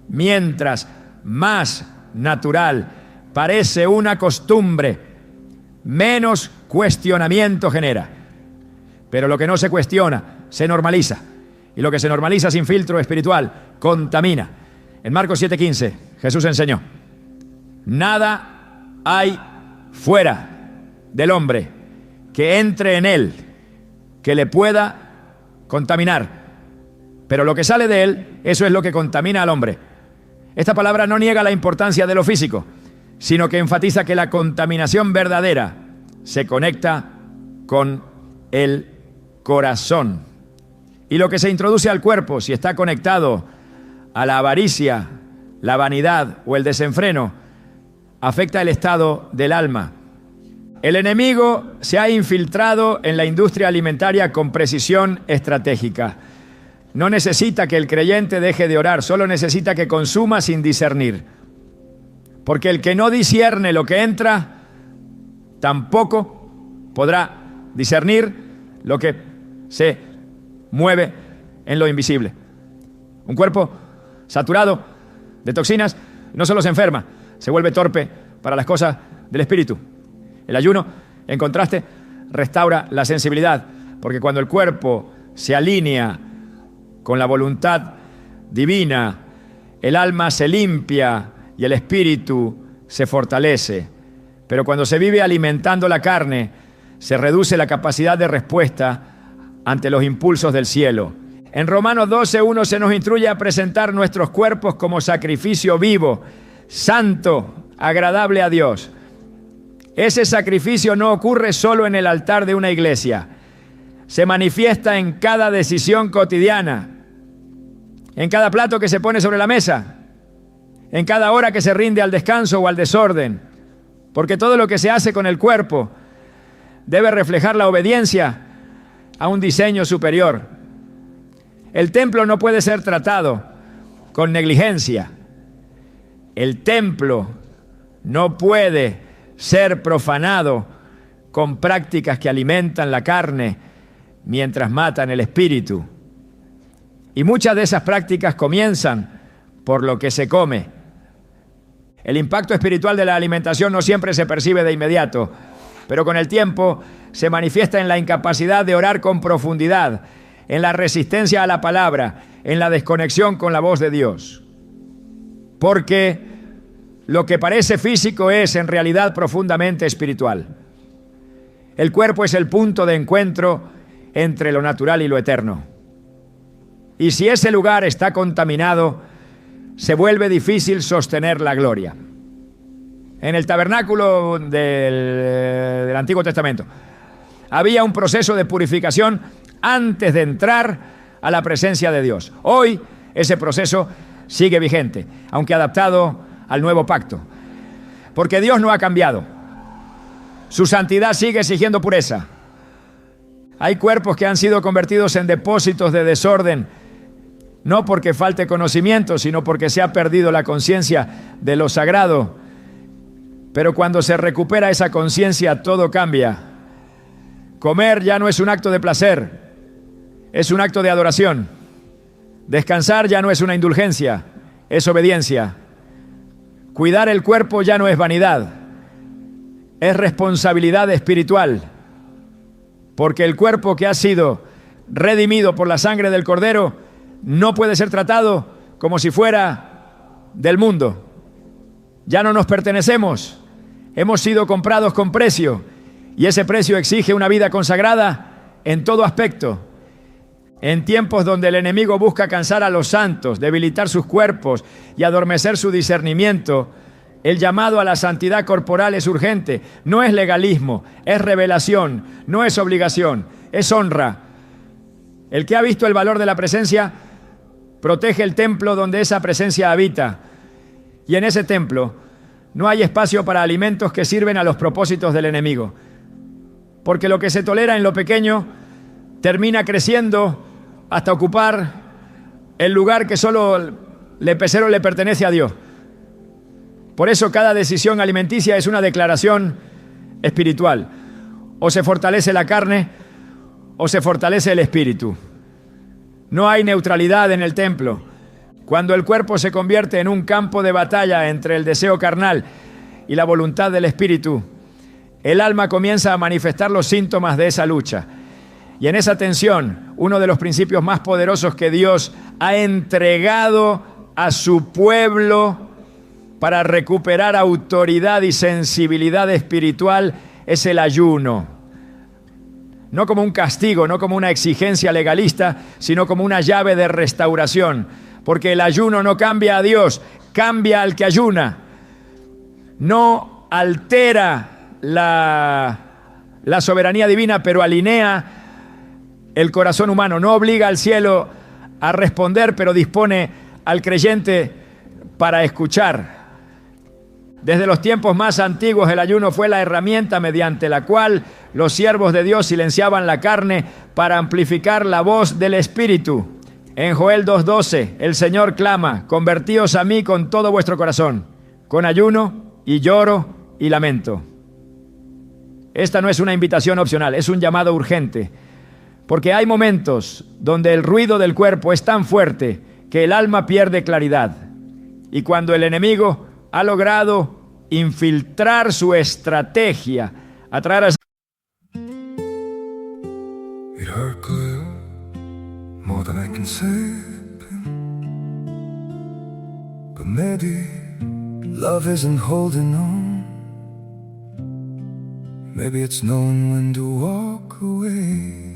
mientras más natural parece una costumbre, menos cuestionamiento genera. Pero lo que no se cuestiona, se normaliza. Y lo que se normaliza sin filtro espiritual, contamina. En Marcos 7:15, Jesús enseñó: nada hay fuera del hombre que entre en él, que le pueda contaminar. Pero lo que sale de él, eso es lo que contamina al hombre. Esta palabra no niega la importancia de lo físico, sino que enfatiza que la contaminación verdadera se conecta con el corazón. Y lo que se introduce al cuerpo, si está conectado a la avaricia, la vanidad o el desenfreno afecta el estado del alma. El enemigo se ha infiltrado en la industria alimentaria con precisión estratégica. No necesita que el creyente deje de orar, solo necesita que consuma sin discernir. Porque el que no discierne lo que entra, tampoco podrá discernir lo que se mueve en lo invisible. Un cuerpo saturado de toxinas no solo se enferma, se vuelve torpe para las cosas del espíritu. El ayuno, en contraste, restaura la sensibilidad, porque cuando el cuerpo se alinea con la voluntad divina, el alma se limpia y el espíritu se fortalece. Pero cuando se vive alimentando la carne, se reduce la capacidad de respuesta ante los impulsos del cielo. En Romanos 12:1 se nos instruye a presentar nuestros cuerpos como sacrificio vivo, santo, agradable a Dios. Ese sacrificio no ocurre solo en el altar de una iglesia. Se manifiesta en cada decisión cotidiana, en cada plato que se pone sobre la mesa, en cada hora que se rinde al descanso o al desorden, porque todo lo que se hace con el cuerpo debe reflejar la obediencia a un diseño superior. El templo no puede ser tratado con negligencia. El templo no puede ser profanado con prácticas que alimentan la carne mientras matan el espíritu. Y muchas de esas prácticas comienzan por lo que se come. El impacto espiritual de la alimentación no siempre se percibe de inmediato, pero con el tiempo se manifiesta en la incapacidad de orar con profundidad, en la resistencia a la palabra, en la desconexión con la voz de Dios. Porque lo que parece físico es en realidad profundamente espiritual. El cuerpo es el punto de encuentro entre lo natural y lo eterno. Y si ese lugar está contaminado, se vuelve difícil sostener la gloria. En el tabernáculo del Antiguo Testamento había un proceso de purificación antes de entrar a la presencia de Dios. Hoy ese proceso sigue vigente, aunque adaptado al nuevo pacto, porque Dios no ha cambiado. Su santidad sigue exigiendo pureza. Hay cuerpos que han sido convertidos en depósitos de desorden, no porque falte conocimiento, sino porque se ha perdido la conciencia de lo sagrado. Pero cuando se recupera esa conciencia, todo cambia. Comer ya no es un acto de placer, es un acto de adoración. Descansar ya no es una indulgencia, es obediencia. Cuidar el cuerpo ya no es vanidad, es responsabilidad espiritual. Porque el cuerpo que ha sido redimido por la sangre del Cordero no puede ser tratado como si fuera del mundo. Ya no nos pertenecemos, hemos sido comprados con precio y ese precio exige una vida consagrada en todo aspecto. En tiempos donde el enemigo busca cansar a los santos, debilitar sus cuerpos y adormecer su discernimiento, el llamado a la santidad corporal es urgente. No es legalismo, es revelación, no es obligación, es honra. El que ha visto el valor de la presencia protege el templo donde esa presencia habita. Y en ese templo no hay espacio para alimentos que sirven a los propósitos del enemigo. Porque lo que se tolera en lo pequeño termina creciendo hasta ocupar el lugar que solo le pertenece a Dios. Por eso cada decisión alimenticia es una declaración espiritual. O se fortalece la carne o se fortalece el espíritu. No hay neutralidad en el templo. Cuando el cuerpo se convierte en un campo de batalla entre el deseo carnal y la voluntad del espíritu, el alma comienza a manifestar los síntomas de esa lucha. Y en esa tensión, uno de los principios más poderosos que Dios ha entregado a su pueblo para recuperar autoridad y sensibilidad espiritual es el ayuno. No como un castigo, no como una exigencia legalista, sino como una llave de restauración. Porque el ayuno no cambia a Dios, cambia al que ayuna. No altera la soberanía divina, pero alinea el corazón humano. No obliga al cielo a responder, pero dispone al creyente para escuchar. Desde los tiempos más antiguos el ayuno fue la herramienta mediante la cual los siervos de Dios silenciaban la carne para amplificar la voz del Espíritu. En Joel 2:12 el Señor clama: convertíos a mí con todo vuestro corazón, con ayuno y lloro y lamento. Esta no es una invitación opcional, es un llamado urgente, porque hay momentos donde el ruido del cuerpo es tan fuerte que el alma pierde claridad. Y cuando el enemigo ha logrado infiltrar su estrategia, atraer a... It hurt good, more than I can say, but maybe love isn't holding on. Maybe it's knowing when to walk away.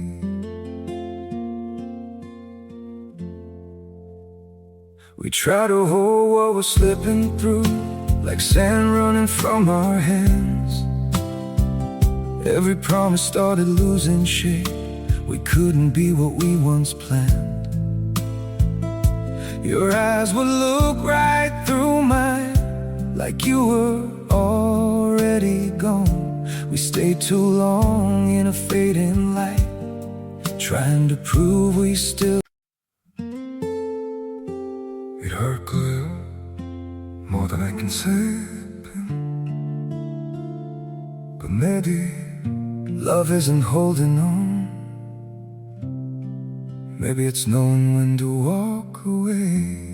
We try to hold what we're slipping through, like sand running from our hands. Every promise started losing shape. We couldn't be what we once planned. Your eyes would look right through mine, like you were already gone. We stayed too long in a fading light, trying to prove we still. It hurt good, more than I can say, but maybe love isn't holding on. Maybe it's knowing when to walk away.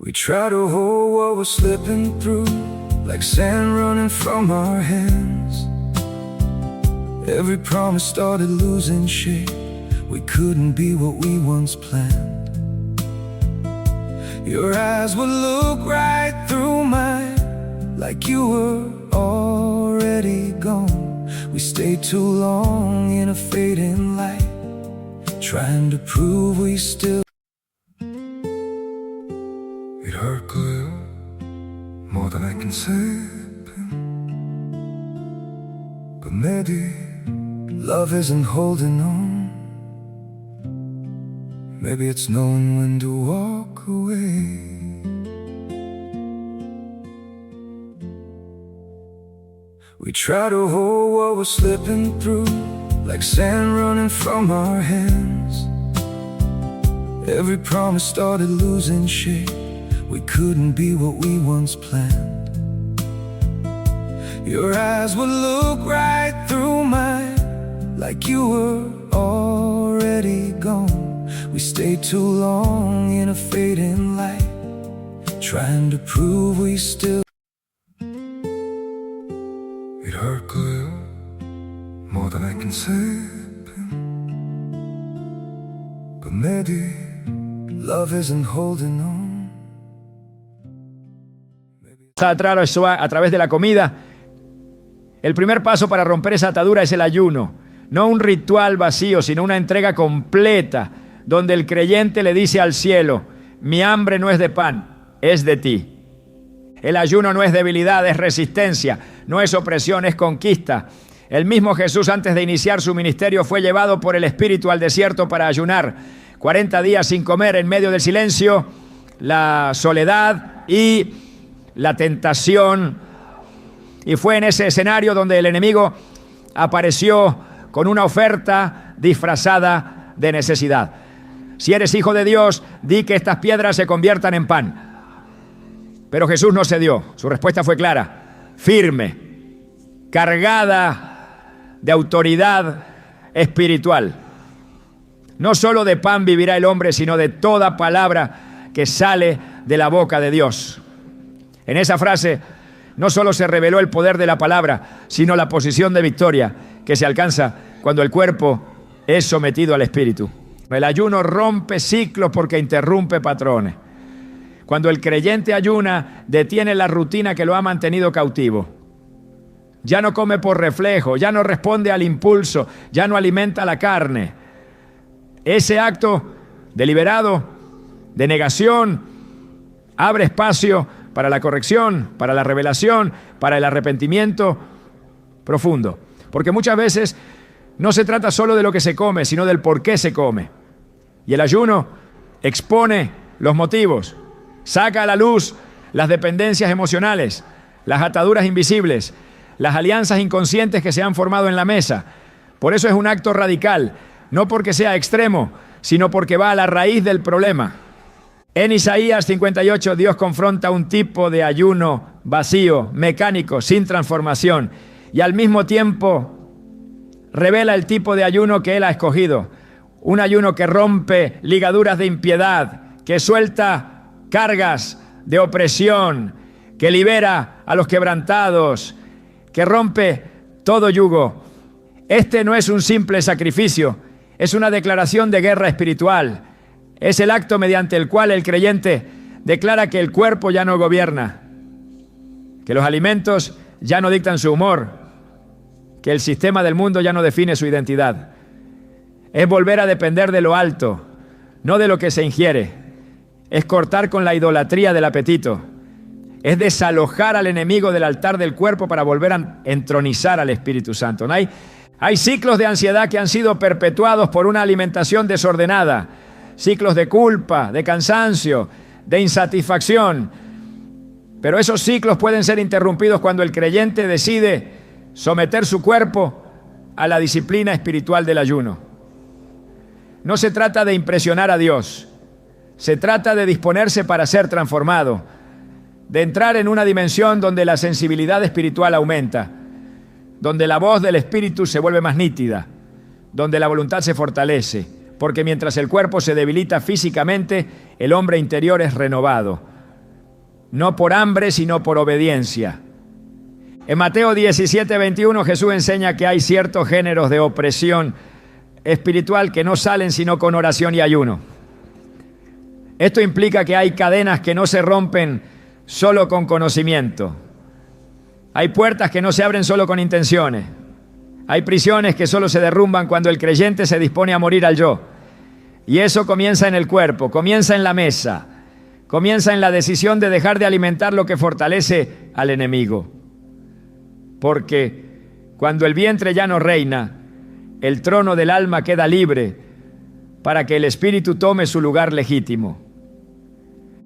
We try to hold what we're slipping through, like sand running from our hands. Every promise started losing shape. We couldn't be what we once planned. Your eyes would look right through mine, like you were already gone. We stayed too long in a fading light, trying to prove we still. It hurt good, more than I can say, but maybe love isn't holding on. Maybe it's knowing when to walk away. We try to hold what we're slipping through, like sand running from our hands. Every promise started losing shape. We couldn't be what we once planned. Your eyes would look right through mine, like you were already gone. We stayed too long in a fading light, trying to prove we still. It hurt good, more than I can say, but maybe love isn't holding on. A través de la comida. El primer paso para romper esa atadura es el ayuno. No un ritual vacío, sino una entrega completa, donde el creyente le dice al cielo: mi hambre no es de pan, es de ti. El ayuno no es debilidad, es resistencia, no es opresión, es conquista. El mismo Jesús, antes de iniciar su ministerio, fue llevado por el Espíritu al desierto para ayunar. 40 días sin comer, en medio del silencio, la soledad y la tentación. Y fue en ese escenario donde el enemigo apareció con una oferta disfrazada de necesidad. Si eres hijo de Dios, di que estas piedras se conviertan en pan. Pero Jesús no cedió. Su respuesta fue clara, firme, cargada de autoridad espiritual. No solo de pan vivirá el hombre, sino de toda palabra que sale de la boca de Dios. En esa frase no solo se reveló el poder de la palabra, sino la posición de victoria que se alcanza cuando el cuerpo es sometido al espíritu. El ayuno rompe ciclos porque interrumpe patrones. Cuando el creyente ayuna, detiene la rutina que lo ha mantenido cautivo. Ya no come por reflejo, ya no responde al impulso, ya no alimenta la carne. Ese acto deliberado de negación abre espacio para la corrección, para la revelación, para el arrepentimiento profundo. Porque muchas veces no se trata solo de lo que se come, sino del por qué se come. Y el ayuno expone los motivos, saca a la luz las dependencias emocionales, las ataduras invisibles, las alianzas inconscientes que se han formado en la mesa. Por eso es un acto radical, no porque sea extremo, sino porque va a la raíz del problema. En Isaías 58, Dios confronta un tipo de ayuno vacío, mecánico, sin transformación, y al mismo tiempo revela el tipo de ayuno que Él ha escogido. Un ayuno que rompe ligaduras de impiedad, que suelta cargas de opresión, que libera a los quebrantados, que rompe todo yugo. Este no es un simple sacrificio, es una declaración de guerra espiritual. Es el acto mediante el cual el creyente declara que el cuerpo ya no gobierna, que los alimentos ya no dictan su humor, que el sistema del mundo ya no define su identidad. Es volver a depender de lo alto, no de lo que se ingiere. Es cortar con la idolatría del apetito. Es desalojar al enemigo del altar del cuerpo para volver a entronizar al Espíritu Santo. Hay ciclos de ansiedad que han sido perpetuados por una alimentación desordenada, ciclos de culpa, de cansancio, de insatisfacción. Pero esos ciclos pueden ser interrumpidos cuando el creyente decide someter su cuerpo a la disciplina espiritual del ayuno. No se trata de impresionar a Dios, se trata de disponerse para ser transformado, de entrar en una dimensión donde la sensibilidad espiritual aumenta, donde la voz del Espíritu se vuelve más nítida, donde la voluntad se fortalece, porque mientras el cuerpo se debilita físicamente, el hombre interior es renovado, no por hambre, sino por obediencia. En Mateo 17:21 Jesús enseña que hay ciertos géneros de opresión espiritual que no salen sino con oración y ayuno. Esto implica que hay cadenas que no se rompen solo con conocimiento. Hay puertas que no se abren solo con intenciones. Hay prisiones que solo se derrumban cuando el creyente se dispone a morir al yo. Y eso comienza en el cuerpo, comienza en la mesa, comienza en la decisión de dejar de alimentar lo que fortalece al enemigo. Porque cuando el vientre ya no reina, el trono del alma queda libre para que el espíritu tome su lugar legítimo.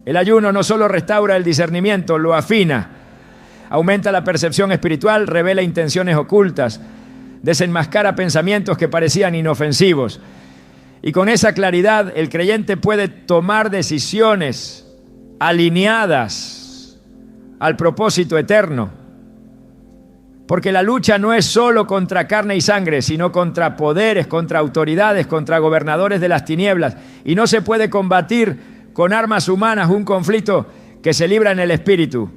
El ayuno no solo restaura el discernimiento, lo afina, aumenta la percepción espiritual, revela intenciones ocultas, desenmascara pensamientos que parecían inofensivos. Y con esa claridad el creyente puede tomar decisiones alineadas al propósito eterno. Porque la lucha no es solo contra carne y sangre, sino contra poderes, contra autoridades, contra gobernadores de las tinieblas. Y no se puede combatir con armas humanas un conflicto que se libra en el espíritu.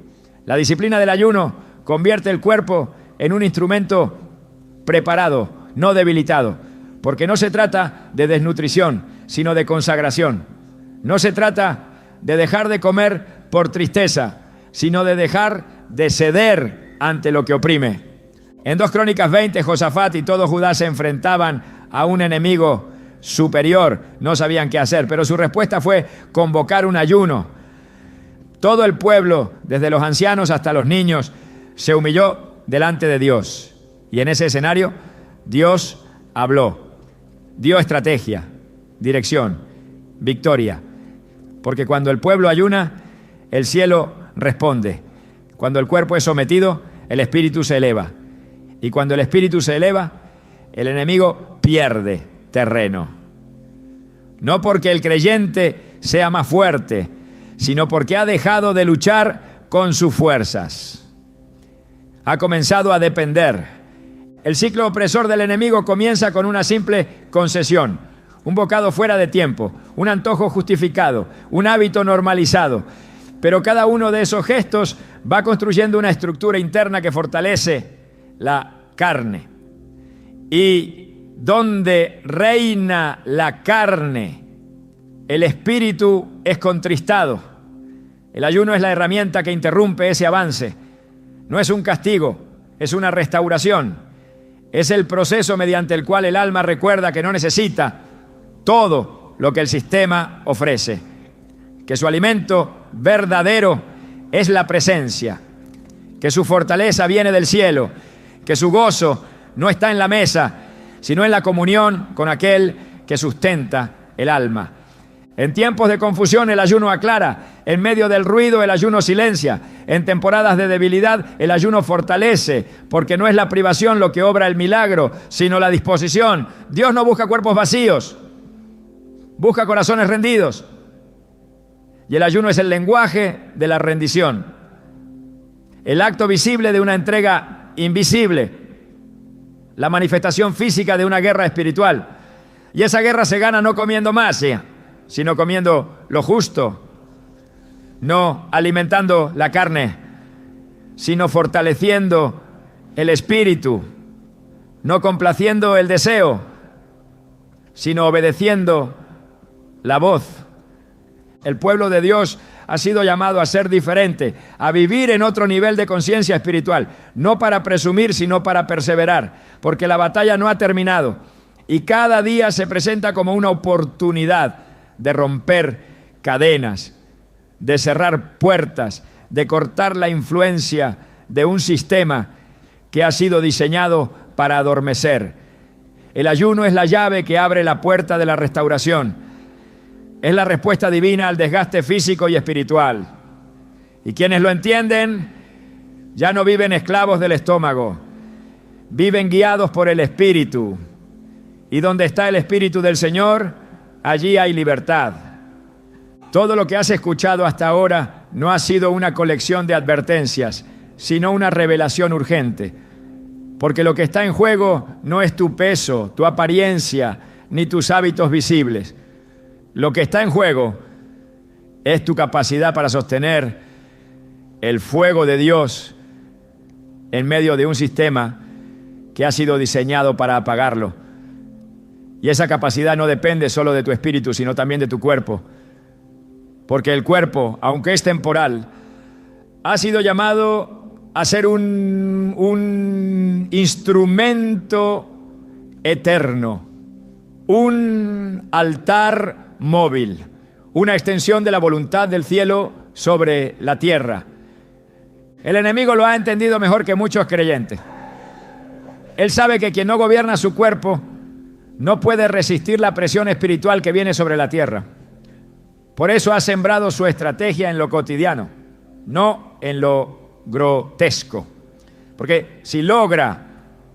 La disciplina del ayuno convierte el cuerpo en un instrumento preparado, no debilitado. Porque no se trata de desnutrición, sino de consagración. No se trata de dejar de comer por tristeza, sino de dejar de ceder ante lo que oprime. En 2 Crónicas 20, Josafat y todo Judá se enfrentaban a un enemigo superior. No sabían qué hacer, pero su respuesta fue convocar un ayuno. Todo el pueblo, desde los ancianos hasta los niños, se humilló delante de Dios. Y en ese escenario, Dios habló. Dio estrategia, dirección, victoria. Porque cuando el pueblo ayuna, el cielo responde. Cuando el cuerpo es sometido, el espíritu se eleva. Y cuando el espíritu se eleva, el enemigo pierde terreno. No porque el creyente sea más fuerte, sino porque ha dejado de luchar con sus fuerzas. Ha comenzado a depender. El ciclo opresor del enemigo comienza con una simple concesión, un bocado fuera de tiempo, un antojo justificado, un hábito normalizado. Pero cada uno de esos gestos va construyendo una estructura interna que fortalece la carne. Y donde reina la carne, el espíritu es contristado. El ayuno es la herramienta que interrumpe ese avance. No es un castigo, es una restauración. Es el proceso mediante el cual el alma recuerda que no necesita todo lo que el sistema ofrece, que su alimento verdadero es la presencia, que su fortaleza viene del cielo, que su gozo no está en la mesa, sino en la comunión con aquel que sustenta el alma. En tiempos de confusión el ayuno aclara, en medio del ruido el ayuno silencia, en temporadas de debilidad el ayuno fortalece, porque no es la privación lo que obra el milagro, sino la disposición. Dios no busca cuerpos vacíos, busca corazones rendidos. Y el ayuno es el lenguaje de la rendición, el acto visible de una entrega invisible, la manifestación física de una guerra espiritual. Y esa guerra se gana no comiendo más, sino comiendo lo justo, no alimentando la carne, sino fortaleciendo el espíritu, no complaciendo el deseo, sino obedeciendo la voz. El pueblo de Dios ha sido llamado a ser diferente, a vivir en otro nivel de conciencia espiritual, no para presumir, sino para perseverar, porque la batalla no ha terminado y cada día se presenta como una oportunidad de romper cadenas, de cerrar puertas, de cortar la influencia de un sistema que ha sido diseñado para adormecer. El ayuno es la llave que abre la puerta de la restauración. Es la respuesta divina al desgaste físico y espiritual. Y quienes lo entienden ya no viven esclavos del estómago, viven guiados por el Espíritu. Y donde está el Espíritu del Señor, allí hay libertad. Todo lo que has escuchado hasta ahora no ha sido una colección de advertencias, sino una revelación urgente. Porque lo que está en juego no es tu peso, tu apariencia, ni tus hábitos visibles. Lo que está en juego es tu capacidad para sostener el fuego de Dios en medio de un sistema que ha sido diseñado para apagarlo. Y esa capacidad no depende solo de tu espíritu, sino también de tu cuerpo. Porque el cuerpo, aunque es temporal, ha sido llamado a ser un instrumento eterno, un altar móvil, una extensión de la voluntad del cielo sobre la tierra. El enemigo lo ha entendido mejor que muchos creyentes. Él sabe que quien no gobierna su cuerpo no puede resistir la presión espiritual que viene sobre la tierra. Por eso ha sembrado su estrategia en lo cotidiano, no en lo grotesco. Porque si logra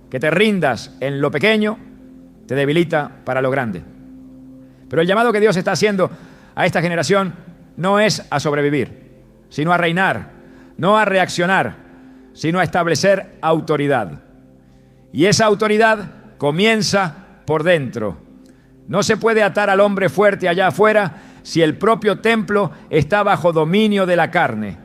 que te rindas en lo pequeño, te debilita para lo grande. Pero el llamado que Dios está haciendo a esta generación no es a sobrevivir, sino a reinar, no a reaccionar, sino a establecer autoridad. Y esa autoridad comienza por dentro. No se puede atar al hombre fuerte allá afuera si el propio templo está bajo dominio de la carne.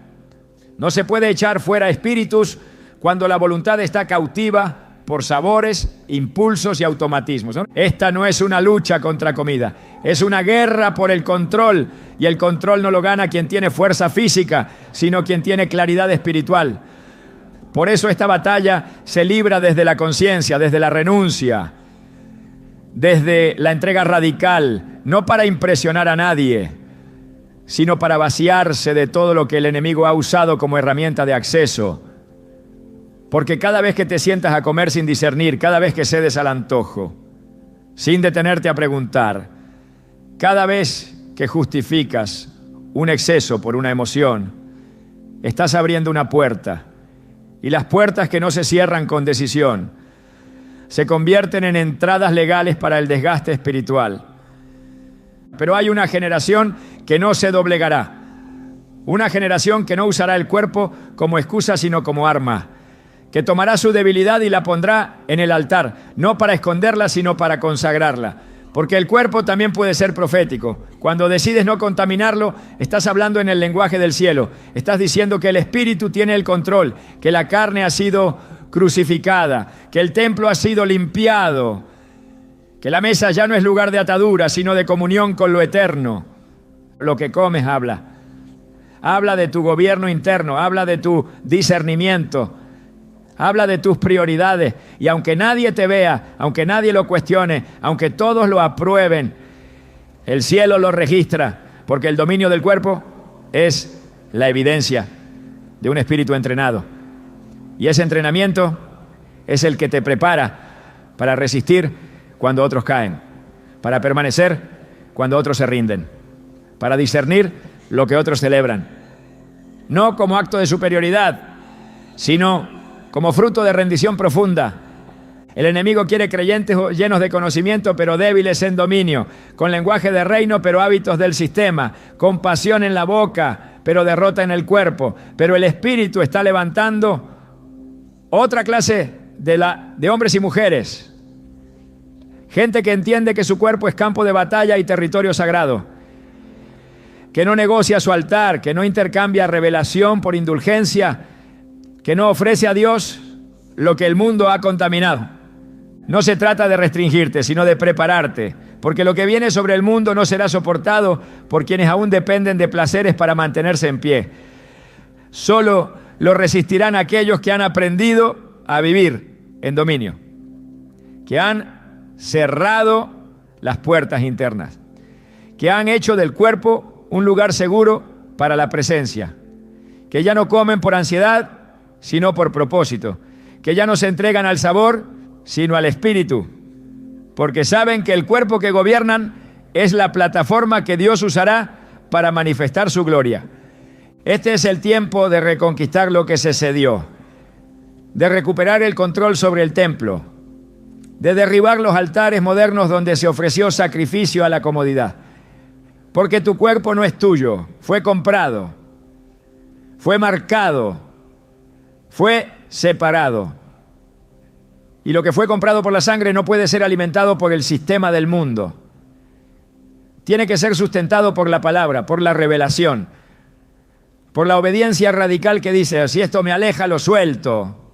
No se puede echar fuera espíritus cuando la voluntad está cautiva por sabores, impulsos y automatismos, ¿no? Esta no es una lucha contra comida, es una guerra por el control, y el control no lo gana quien tiene fuerza física, sino quien tiene claridad espiritual. Por eso esta batalla se libra desde la conciencia, desde la renuncia, desde la entrega radical, no para impresionar a nadie, sino para vaciarse de todo lo que el enemigo ha usado como herramienta de acceso. Porque cada vez que te sientas a comer sin discernir, cada vez que cedes al antojo, sin detenerte a preguntar, cada vez que justificas un exceso por una emoción, estás abriendo una puerta. Y las puertas que no se cierran con decisión se convierten en entradas legales para el desgaste espiritual. Pero hay una generación que no se doblegará. Una generación que no usará el cuerpo como excusa, sino como arma. Que tomará su debilidad y la pondrá en el altar, no para esconderla, sino para consagrarla. Porque el cuerpo también puede ser profético. Cuando decides no contaminarlo, estás hablando en el lenguaje del cielo. Estás diciendo que el espíritu tiene el control, que la carne ha sido crucificada, que el templo ha sido limpiado, que la mesa ya no es lugar de atadura, sino de comunión con lo eterno. Lo que comes habla. Habla de tu gobierno interno, habla de tu discernimiento, habla de tus prioridades. Y aunque nadie te vea, aunque nadie lo cuestione, aunque todos lo aprueben, el cielo lo registra, porque el dominio del cuerpo es la evidencia de un espíritu entrenado. Y ese entrenamiento es el que te prepara para resistir cuando otros caen, para permanecer cuando otros se rinden, para discernir lo que otros celebran. No como acto de superioridad, sino como fruto de rendición profunda. El enemigo quiere creyentes llenos de conocimiento, pero débiles en dominio, con lenguaje de reino, pero hábitos del sistema, con pasión en la boca, pero derrota en el cuerpo. Pero el Espíritu está levantando otra clase de hombres y mujeres. Gente que entiende que su cuerpo es campo de batalla y territorio sagrado, que no negocia su altar, que no intercambia revelación por indulgencia, que no ofrece a Dios lo que el mundo ha contaminado. No se trata de restringirte, sino de prepararte, porque lo que viene sobre el mundo no será soportado por quienes aún dependen de placeres para mantenerse en pie. Solo lo resistirán aquellos que han aprendido a vivir en dominio, que han cerrado las puertas internas, que han hecho del cuerpo un lugar seguro para la presencia, que ya no comen por ansiedad, sino por propósito, que ya no se entregan al sabor, sino al espíritu, porque saben que el cuerpo que gobiernan es la plataforma que Dios usará para manifestar su gloria. Este es el tiempo de reconquistar lo que se cedió, de recuperar el control sobre el templo, de derribar los altares modernos donde se ofreció sacrificio a la comodidad, porque tu cuerpo no es tuyo, fue comprado, fue marcado, fue separado. Y lo que fue comprado por la sangre no puede ser alimentado por el sistema del mundo. Tiene que ser sustentado por la palabra, por la revelación, por la obediencia radical que dice, si esto me aleja, lo suelto.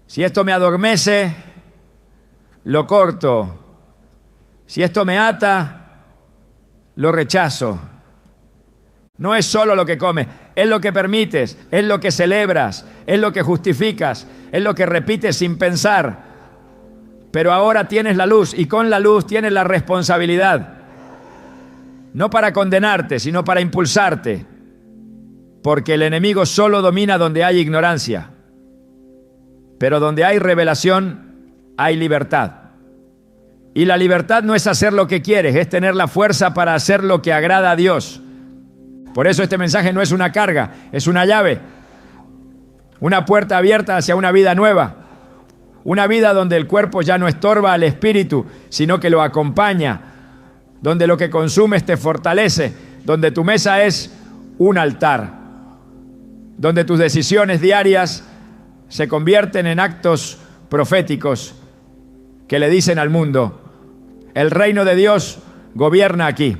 Si esto me adormece, lo corto. Si esto me ata, lo rechazo. No es solo lo que comes, es lo que permites, es lo que celebras, es lo que justificas, es lo que repites sin pensar. Pero ahora tienes la luz y con la luz tienes la responsabilidad. No para condenarte, sino para impulsarte. Porque el enemigo solo domina donde hay ignorancia. Pero donde hay revelación, hay libertad. Y la libertad no es hacer lo que quieres, es tener la fuerza para hacer lo que agrada a Dios. Por eso este mensaje no es una carga, es una llave. Una puerta abierta hacia una vida nueva. Una vida donde el cuerpo ya no estorba al espíritu, sino que lo acompaña. Donde lo que consumes te fortalece. Donde tu mesa es un altar. Donde tus decisiones diarias se convierten en actos proféticos que le dicen al mundo, el reino de Dios gobierna aquí.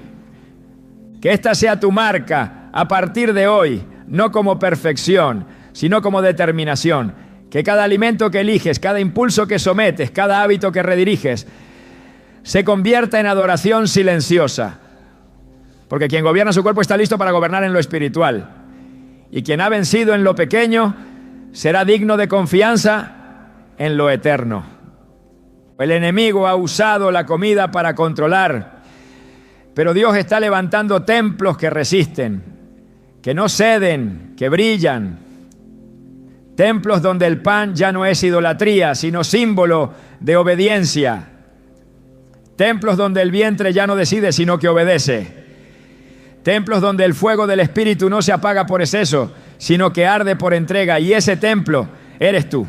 Que esta sea tu marca a partir de hoy, no como perfección, sino como determinación. Que cada alimento que eliges, cada impulso que sometes, cada hábito que rediriges, se convierta en adoración silenciosa. Porque quien gobierna su cuerpo está listo para gobernar en lo espiritual. Y quien ha vencido en lo pequeño será digno de confianza en lo eterno. El enemigo ha usado la comida para controlar. Pero Dios está levantando templos que resisten, que no ceden, que brillan. Templos donde el pan ya no es idolatría, sino símbolo de obediencia. Templos donde el vientre ya no decide, sino que obedece. Templos donde el fuego del Espíritu no se apaga por exceso, sino que arde por entrega. Y ese templo eres tú.